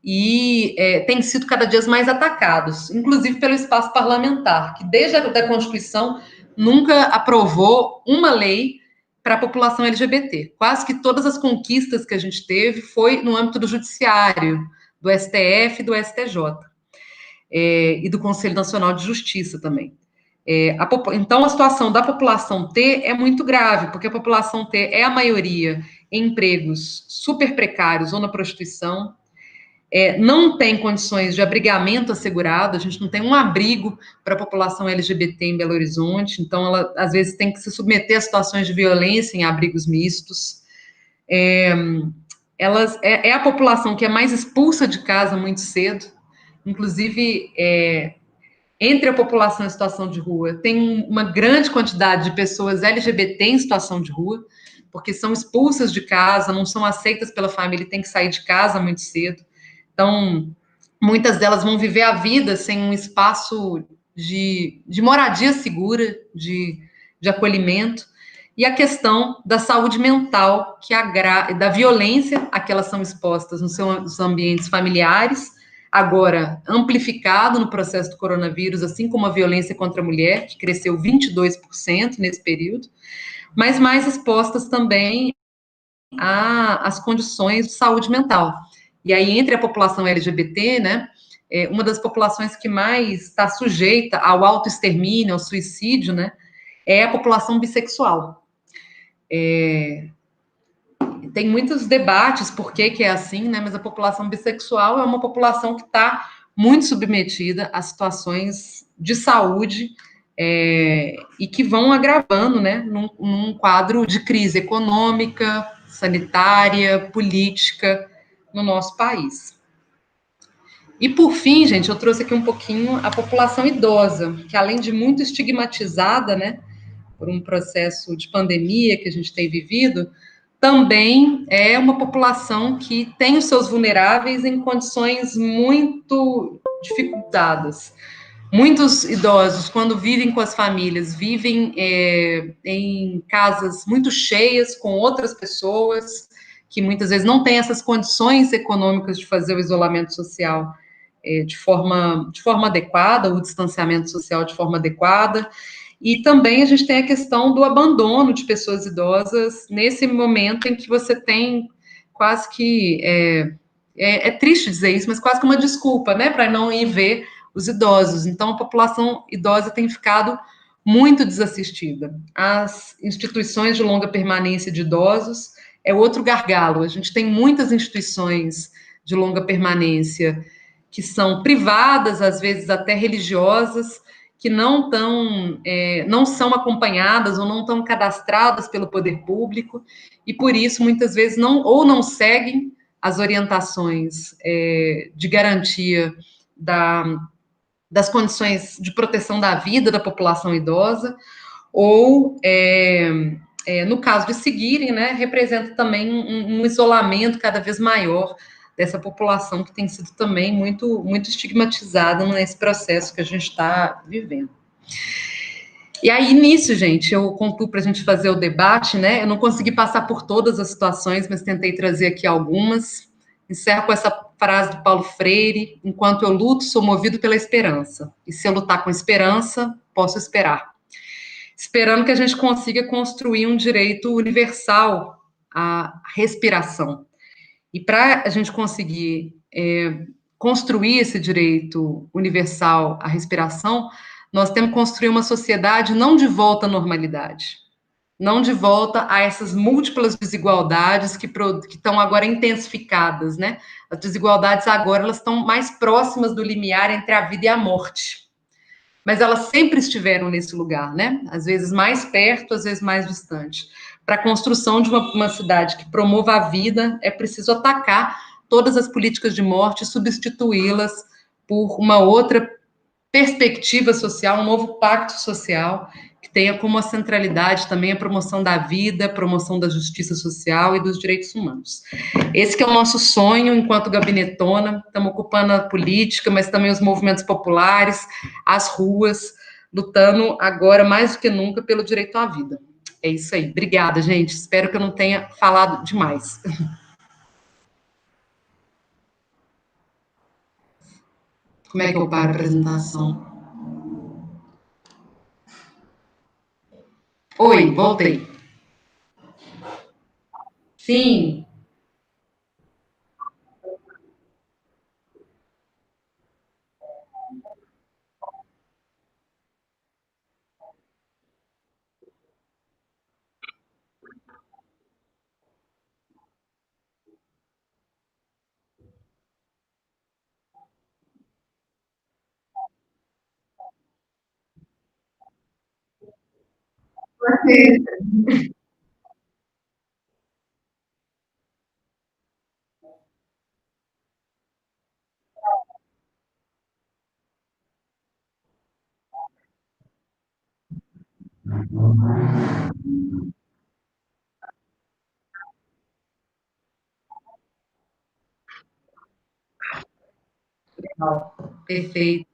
e têm sido cada dia mais atacados, inclusive pelo espaço parlamentar, que desde a da Constituição nunca aprovou uma lei para a população LGBT. Quase que todas as conquistas que a gente teve foi no âmbito do judiciário, do STF e do STJ, e do Conselho Nacional de Justiça também. Então, a situação da população T é muito grave, porque a população T é a maioria em empregos super precários ou na prostituição, não tem condições de abrigamento assegurado, a gente não tem um abrigo para a população LGBT em Belo Horizonte, então ela, às vezes, tem que se submeter a situações de violência em abrigos mistos. É a população que é mais expulsa de casa muito cedo, inclusive, entre a população em situação de rua, tem uma grande quantidade de pessoas LGBT em situação de rua, porque são expulsas de casa, não são aceitas pela família e têm que sair de casa muito cedo. Então, muitas delas vão viver a vida sem um espaço de moradia segura, de acolhimento, e a questão da saúde mental, da violência a que elas são expostas nos seus ambientes familiares, agora amplificado no processo do coronavírus, assim como a violência contra a mulher, que cresceu 22% nesse período, mas mais expostas também às condições de saúde mental. E aí, entre a população LGBT, né, uma das populações que mais está sujeita ao autoextermínio, ao suicídio, né, é a população bissexual. Tem muitos debates por que é assim, né, mas a população bissexual é uma população que está muito submetida a situações de saúde e que vão agravando, né, num quadro de crise econômica, sanitária, política no nosso país. E, por fim, gente, eu trouxe aqui um pouquinho a população idosa, que além de muito estigmatizada, né, por um processo de pandemia que a gente tem vivido, também é uma população que tem os seus vulneráveis em condições muito dificultadas. Muitos idosos, quando vivem com as famílias, vivem em casas muito cheias com outras pessoas, que muitas vezes não têm essas condições econômicas de fazer o isolamento social de forma adequada, o distanciamento social de forma adequada. E também a gente tem a questão do abandono de pessoas idosas nesse momento em que você tem quase que é triste dizer isso, mas quase que uma desculpa, né, para não ir ver os idosos. Então, a população idosa tem ficado muito desassistida. As instituições de longa permanência de idosos é outro gargalo. A gente tem muitas instituições de longa permanência que são privadas, às vezes até religiosas, que não são acompanhadas ou não estão cadastradas pelo poder público, e por isso, muitas vezes, não seguem as orientações de garantia das condições de proteção da vida da população idosa, ou, no caso de seguirem, né, representa também um isolamento cada vez maior dessa população que tem sido também muito, muito estigmatizada nesse processo que a gente está vivendo. E aí, nisso, gente, eu concluo para a gente fazer o debate, né? Eu não consegui passar por todas as situações, mas tentei trazer aqui algumas. Encerro com essa frase do Paulo Freire: enquanto eu luto, sou movido pela esperança. E se eu lutar com esperança, posso esperar. Esperando que a gente consiga construir um direito universal à respiração. E para a gente conseguir construir esse direito universal à respiração, nós temos que construir uma sociedade não de volta à normalidade, não de volta a essas múltiplas desigualdades que estão agora intensificadas, né? As desigualdades agora elas estão mais próximas do limiar entre a vida e a morte. Mas elas sempre estiveram nesse lugar, né? Às vezes mais perto, às vezes mais distante. Para a construção de uma cidade que promova a vida, é preciso atacar todas as políticas de morte e substituí-las por uma outra perspectiva social, um novo pacto social, que tenha como a centralidade também a promoção da vida, a promoção da justiça social e dos direitos humanos. Esse que é o nosso sonho enquanto gabinetona, estamos ocupando a política, mas também os movimentos populares, as ruas, lutando agora mais do que nunca pelo direito à vida. É isso aí. Obrigada, gente. Espero que eu não tenha falado demais. Como é que eu paro a apresentação? Oi, voltei. Sim, perfeito.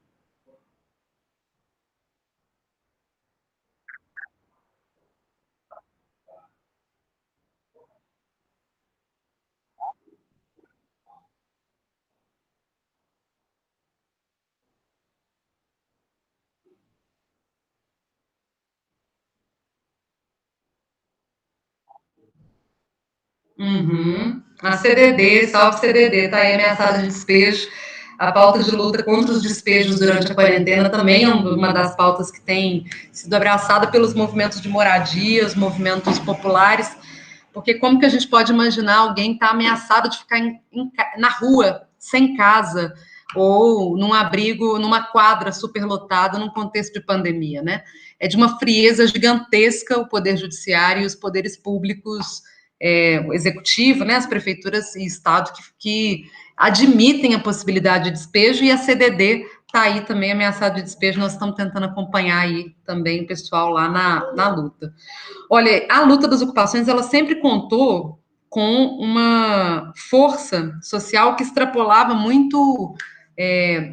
Uhum. A CDD, salve CDD, está aí ameaçada de despejo. A pauta de luta contra os despejos durante a quarentena também é uma das pautas que tem sido abraçada pelos movimentos de moradia, os movimentos populares, porque como que a gente pode imaginar alguém estar ameaçado de ficar na rua, sem casa, ou num abrigo, numa quadra superlotada, num contexto de pandemia, né? É de uma frieza gigantesca o Poder Judiciário e os poderes públicos, o executivo, né, as prefeituras e estado que admitem a possibilidade de despejo, e a CDD está aí também ameaçada de despejo. Nós estamos tentando acompanhar aí também o pessoal lá na luta. Olha, a luta das ocupações, ela sempre contou com uma força social que extrapolava muito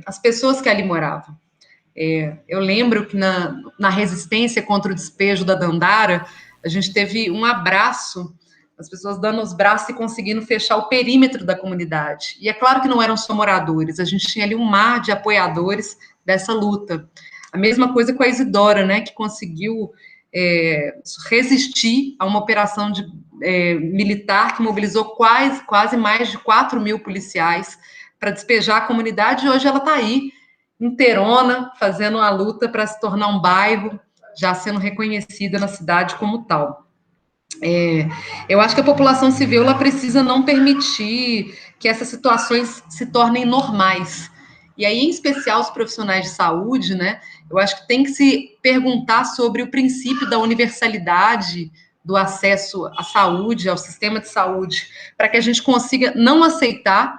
as pessoas que ali moravam. Eu lembro que na resistência contra o despejo da Dandara, a gente teve um abraço, as pessoas dando os braços e conseguindo fechar o perímetro da comunidade. E é claro que não eram só moradores, a gente tinha ali um mar de apoiadores dessa luta. A mesma coisa com a Isidora, né, que conseguiu resistir a uma operação militar que mobilizou quase mais de 4.000 policiais para despejar a comunidade, e hoje ela está aí inteirona, fazendo a luta para se tornar um bairro, já sendo reconhecida na cidade como tal. Eu acho que a população civil ela precisa não permitir que essas situações se tornem normais. E aí, em especial, os profissionais de saúde, né? Eu acho que tem que se perguntar sobre o princípio da universalidade do acesso à saúde, ao sistema de saúde, para que a gente consiga não aceitar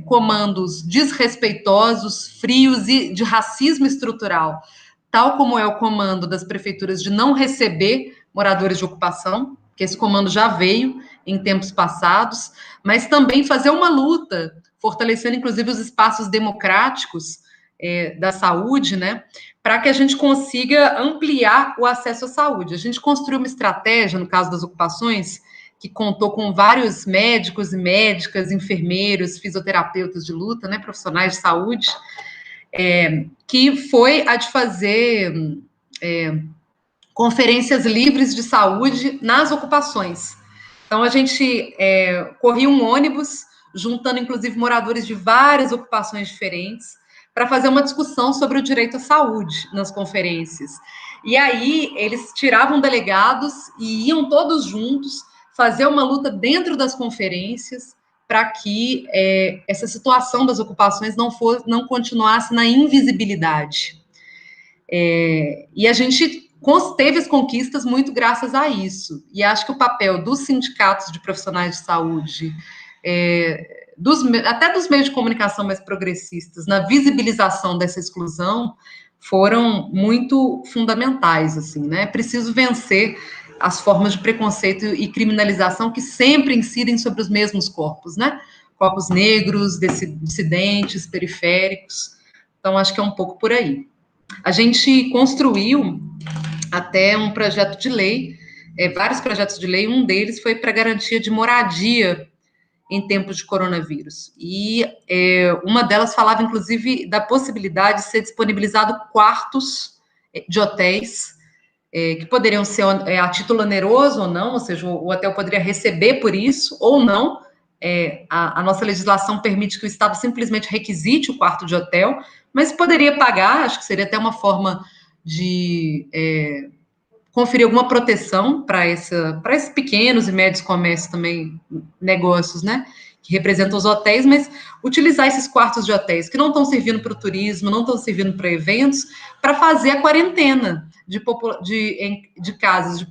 comandos desrespeitosos, frios e de racismo estrutural, tal como é o comando das prefeituras de não receber moradores de ocupação, que esse comando já veio em tempos passados, mas também fazer uma luta, fortalecendo inclusive os espaços democráticos da saúde, né, para que a gente consiga ampliar o acesso à saúde. A gente construiu uma estratégia, no caso das ocupações, que contou com vários médicos e médicas, enfermeiros, fisioterapeutas de luta, né, profissionais de saúde, que foi a de fazer conferências livres de saúde nas ocupações. Então, a gente corria um ônibus, juntando inclusive moradores de várias ocupações diferentes, para fazer uma discussão sobre o direito à saúde nas conferências. E aí, eles tiravam delegados e iam todos juntos fazer uma luta dentro das conferências para que essa situação das ocupações não continuasse na invisibilidade. E a gente teve as conquistas muito graças a isso. E acho que o papel dos sindicatos de profissionais de saúde, até dos meios de comunicação mais progressistas, na visibilização dessa exclusão, foram muito fundamentais, assim, né? É preciso vencer as formas de preconceito e criminalização que sempre incidem sobre os mesmos corpos, né? Corpos negros, dissidentes, periféricos. Então, acho que é um pouco por aí. A gente construiu até um projeto de lei, vários projetos de lei, um deles foi para garantia de moradia em tempos de coronavírus. E uma delas falava, inclusive, da possibilidade de ser disponibilizado quartos de hotéis que poderiam ser a título oneroso ou não, ou seja, o hotel poderia receber por isso ou não. A nossa legislação permite que o Estado simplesmente requisite o quarto de hotel, mas poderia pagar, acho que seria até uma forma de conferir alguma proteção para esses pequenos e médios comércios também, negócios, né? Que representam os hotéis, mas utilizar esses quartos de hotéis que não estão servindo para o turismo, não estão servindo para eventos, para fazer a quarentena de casos de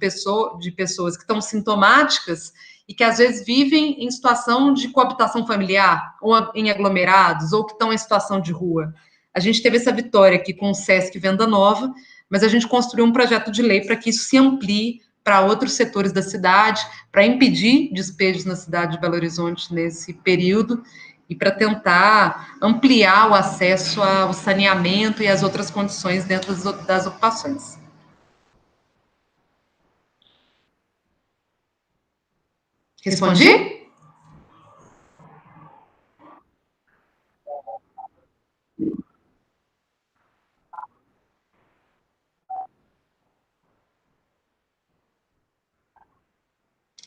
pessoas que estão sintomáticas e que às vezes vivem em situação de coabitação familiar, ou em aglomerados, ou que estão em situação de rua. A gente teve essa vitória aqui com o Sesc Venda Nova, mas a gente construiu um projeto de lei para que isso se amplie para outros setores da cidade, para impedir despejos na cidade de Belo Horizonte nesse período e para tentar ampliar o acesso ao saneamento e às outras condições dentro das ocupações. Respondi?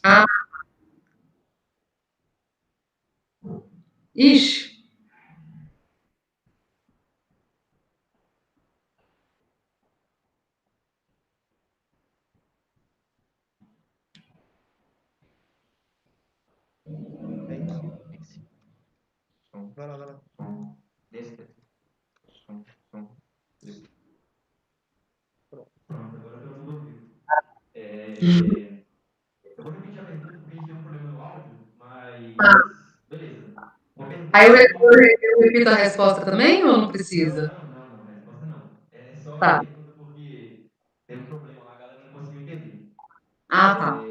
Ah, ixi. É isso. Vai lá, vai lá. Pronto. Agora todo mundo ouviu. Eu vou repetir a pergunta porque a gente tem um problema no áudio, mas beleza. Uma pergunta Aí sobre. eu repito a resposta também ou não precisa? Não, resposta não. É só a Tá. pergunta porque teve um problema lá, a galera não conseguiu entender. Ah, tá.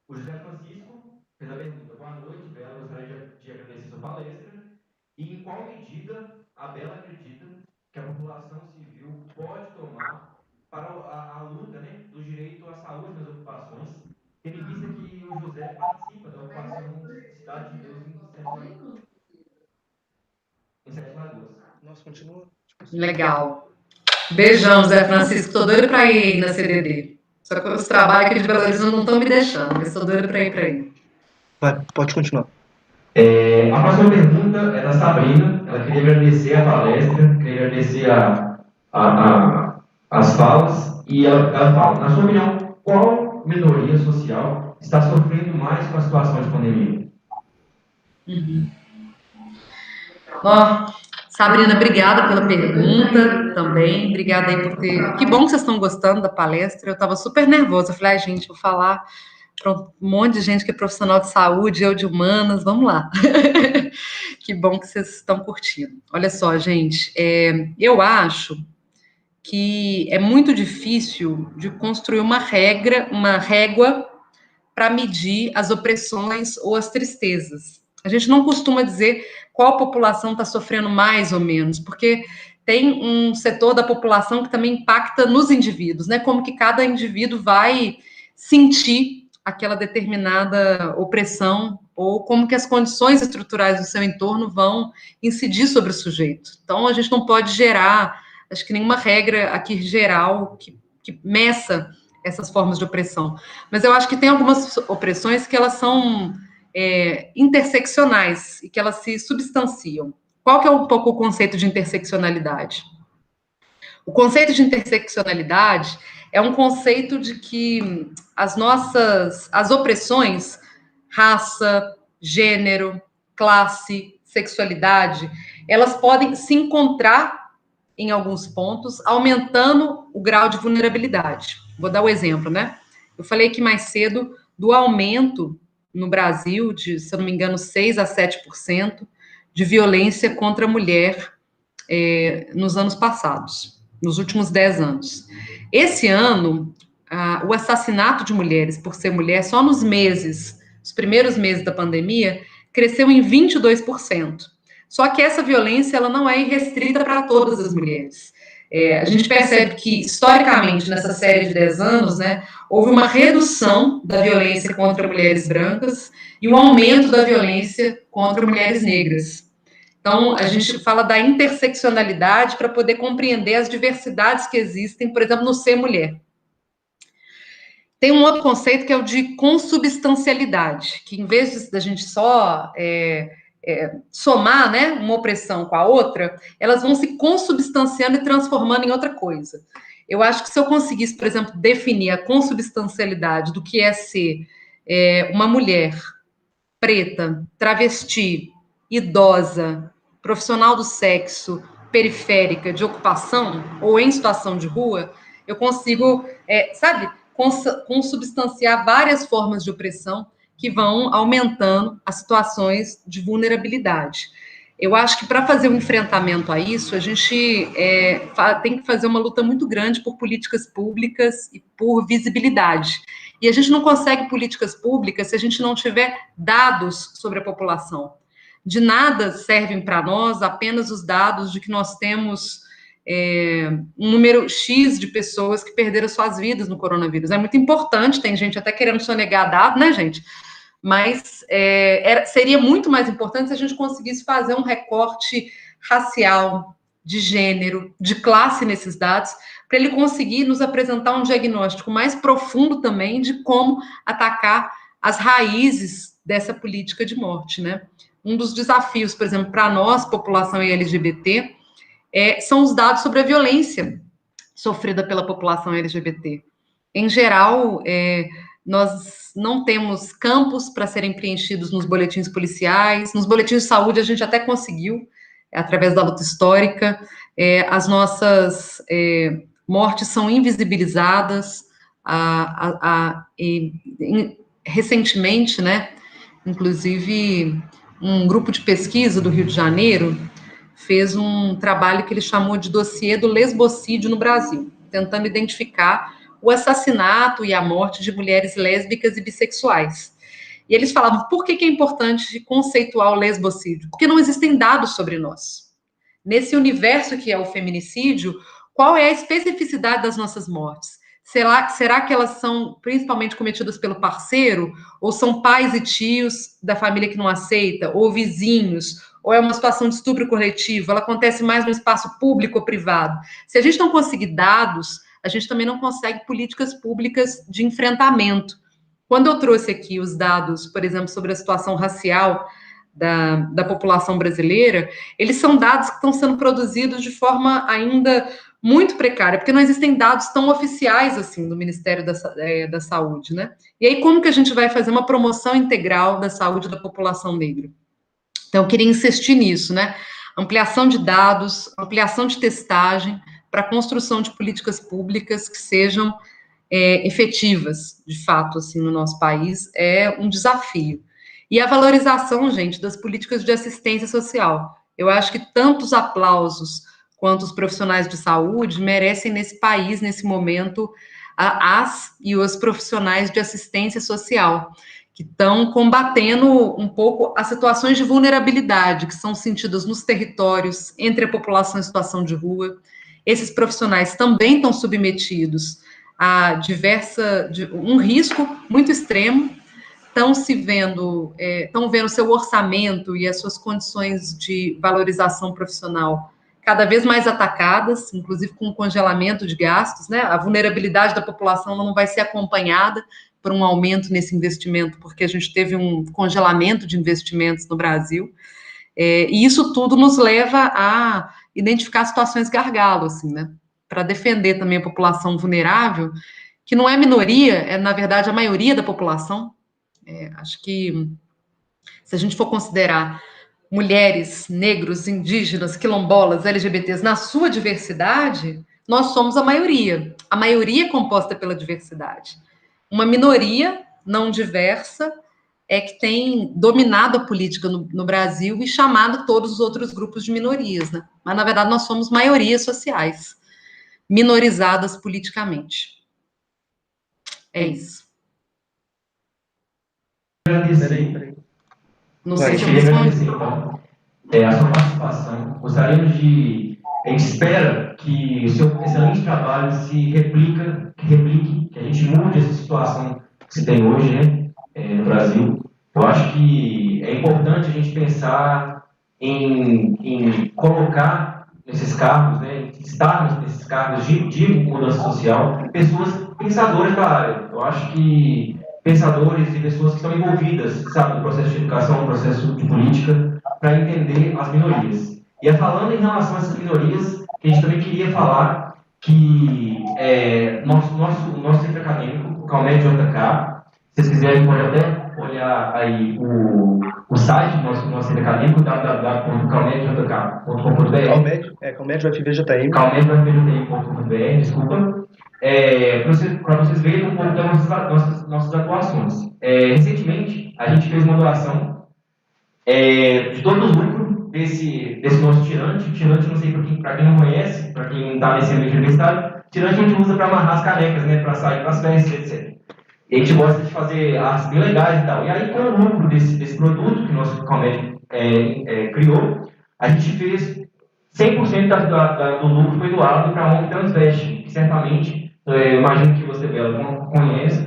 O José Francisco fez a pergunta: Boa noite, Bela. Gostaria de agradecer sua palestra. E em qual medida a Bela acredita que a população civil pode tomar para a luta, né, do direito à saúde nas ocupações, tendo em vista que o José participa da ocupação Cidade de Deus em Sete Lagoas? Nossa, continua. Tipo assim. Legal. Beijão, Zé Francisco. Tô doido para ir na CDD. Só que os trabalhos aqui de Belo Horizonte não estão me deixando, mas tô doido para ir para aí. Vai, pode continuar. A próxima pergunta é da Sabrina. Ela queria agradecer a palestra, queria agradecer as falas, e ela fala: na sua opinião, qual minoria social está sofrendo mais com a situação de pandemia? Ó, Sabrina, obrigada pela pergunta também. Obrigada aí por ter. Que bom que vocês estão gostando da palestra. Eu estava super nervosa. Eu falei, ai, gente, vou falar para um monte de gente que é profissional de saúde, eu de humanas, vamos lá. Que bom que vocês estão curtindo. Olha só, gente, eu acho que é muito difícil de construir uma régua para medir as opressões ou as tristezas. A gente não costuma dizer qual população está sofrendo mais ou menos, porque tem um setor da população que também impacta nos indivíduos, né? Como que cada indivíduo vai sentir aquela determinada opressão ou como que as condições estruturais do seu entorno vão incidir sobre o sujeito. Então, a gente não pode gerar, acho que nenhuma regra aqui geral que meça essas formas de opressão. Mas eu acho que tem algumas opressões que elas são interseccionais e que elas se substanciam. Qual que é um pouco o conceito de interseccionalidade? O conceito de interseccionalidade é um conceito de que as opressões, raça, gênero, classe, sexualidade, elas podem se encontrar em alguns pontos, aumentando o grau de vulnerabilidade. Vou dar o exemplo, né? Eu falei aqui mais cedo do aumento no Brasil de, se eu não me engano, 6 a 7% de violência contra a mulher nos anos passados, nos últimos 10 anos. Esse ano, o assassinato de mulheres por ser mulher, só nos os primeiros meses da pandemia, cresceu em 22%. Só que essa violência ela não é irrestrita para todas as mulheres. A gente percebe que, historicamente, nessa série de 10 anos, né, houve uma redução da violência contra mulheres brancas e um aumento da violência contra mulheres negras. Então, a gente fala da interseccionalidade para poder compreender as diversidades que existem, por exemplo, no ser mulher. Tem um outro conceito que é o de consubstancialidade, que em vez da gente só somar, né, uma opressão com a outra, elas vão se consubstanciando e transformando em outra coisa. Eu acho que se eu conseguisse, por exemplo, definir a consubstancialidade do que é ser uma mulher preta, travesti, idosa, profissional do sexo, periférica, de ocupação ou em situação de rua, eu consigo, sabe, consubstanciar várias formas de opressão que vão aumentando as situações de vulnerabilidade. Eu acho que para fazer um enfrentamento a isso, a gente tem que fazer uma luta muito grande por políticas públicas e por visibilidade. E a gente não consegue políticas públicas se a gente não tiver dados sobre a população. De nada servem para nós apenas os dados de que nós temos um número X de pessoas que perderam suas vidas no coronavírus. É muito importante, tem gente até querendo sonegar dado, né, gente? Mas seria muito mais importante se a gente conseguisse fazer um recorte racial, de gênero, de classe nesses dados, para ele conseguir nos apresentar um diagnóstico mais profundo também de como atacar as raízes dessa política de morte, né? Um dos desafios, por exemplo, para nós, população LGBT, são os dados sobre a violência sofrida pela população LGBT. Em geral, nós não temos campos para serem preenchidos nos boletins policiais, nos boletins de saúde a gente até conseguiu, através da luta histórica, as nossas mortes são invisibilizadas, recentemente, né, inclusive, um grupo de pesquisa do Rio de Janeiro fez um trabalho que ele chamou de dossiê do lesbocídio no Brasil, tentando identificar o assassinato e a morte de mulheres lésbicas e bissexuais. E eles falavam, por que é importante conceituar o lesbocídio? Porque não existem dados sobre nós. Nesse universo que é o feminicídio, qual é a especificidade das nossas mortes? Será que elas são principalmente cometidas pelo parceiro? Ou são pais e tios da família que não aceita? Ou vizinhos? Ou é uma situação de estupro coletivo? Ela acontece mais no espaço público ou privado? Se a gente não conseguir dados, a gente também não consegue políticas públicas de enfrentamento. Quando eu trouxe aqui os dados, por exemplo, sobre a situação racial da população brasileira, eles são dados que estão sendo produzidos de forma ainda muito precária, porque não existem dados tão oficiais assim do Ministério da Saúde, né? E aí, como que a gente vai fazer uma promoção integral da saúde da população negra? Então, eu queria insistir nisso, né? Ampliação de dados, ampliação de testagem, para a construção de políticas públicas que sejam efetivas, de fato, assim, no nosso país, é um desafio. E a valorização, gente, das políticas de assistência social. Eu acho que tantos aplausos quanto os profissionais de saúde merecem nesse país, nesse momento, as e os profissionais de assistência social, que estão combatendo um pouco as situações de vulnerabilidade que são sentidas nos territórios, entre a população em situação de rua. Esses profissionais também estão submetidos a um risco muito extremo, estão vendo seu orçamento e as suas condições de valorização profissional cada vez mais atacadas, inclusive com o congelamento de gastos, né? A vulnerabilidade da população não vai ser acompanhada por um aumento nesse investimento, porque a gente teve um congelamento de investimentos no Brasil, e isso tudo nos leva a identificar situações gargalo, assim, né? Para defender também a população vulnerável, que não é minoria, é, na verdade, a maioria da população. Acho que, se a gente for considerar mulheres, negros, indígenas, quilombolas, LGBTs na sua diversidade, nós somos a maioria. A maioria é composta pela diversidade. Uma minoria não diversa é que tem dominado a política no Brasil e chamado todos os outros grupos de minorias, né? Mas, na verdade, nós somos maiorias sociais, minorizadas politicamente. É isso. Agradecer. Não sei se eu queria respondi. agradecer, então, a sua participação. Gostaríamos de... A gente espera que o seu excelente trabalho se replique, que a gente mude essa situação que se tem hoje, né, no Brasil. Eu acho que é importante a gente pensar em colocar nesses cargos, né, em estarmos nesses cargos de mudança social, pessoas pensadoras da área. Eu acho que pensadores e pessoas que estão envolvidas, sabe, no processo de educação, no processo de política, para entender as minorias. E é falando em relação a essas minorias que a gente também queria falar que nosso centro acadêmico, o Calmed JK, se vocês quiserem, pode até olhar aí o site do nosso centro acadêmico, www.calmedjk.com.br. Calmed UFVJM. calmedjk.com.br, desculpa. Para vocês verem um pouco das nossas atuações. Recentemente, a gente fez uma doação de todo o lucro desse nosso tirante. O tirante, não sei para quem não conhece, para quem está nesse ambiente universitário, tirante a gente usa para amarrar as canecas, né, para sair para as festas, etc. E a gente gosta de fazer artes bem legais e tal. E aí, com o lucro desse produto que o nosso Calmed criou, a gente fez 100% do lucro foi doado para a ONG Transveste, que certamente, eu imagino que você, Bela,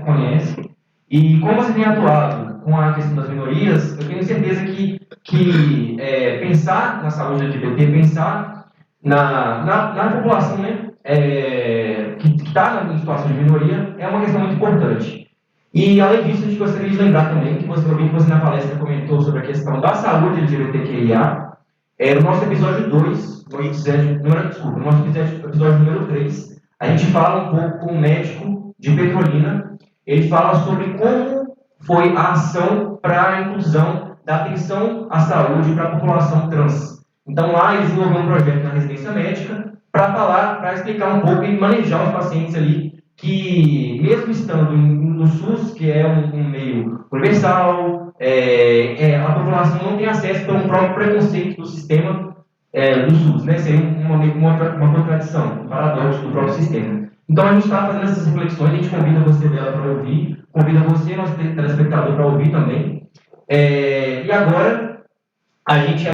conhece. E como você tem atuado com a questão das minorias, eu tenho certeza que pensar na saúde LGBT, pensar na população, né, que está em situação de minoria, é uma questão muito importante. E, além disso, a gente gostaria de lembrar também que você na palestra comentou sobre a questão da saúde LGBTQIA. No nosso episódio 2, no nosso episódio número 3, a gente fala um pouco com um médico de Petrolina. Ele fala sobre como foi a ação para a inclusão da atenção à saúde para a população trans. Então, lá eles desenvolveram um projeto na residência médica para explicar um pouco e manejar os pacientes ali que, mesmo estando no SUS, que é um meio universal, a população não tem acesso pelo próprio preconceito do sistema do SUS, né? Seria uma contradição, um paradoxo do próprio sistema. Então, a gente está fazendo essas reflexões, a gente convida você dela para ouvir, convida você, nosso telespectador, para ouvir também. E agora, a gente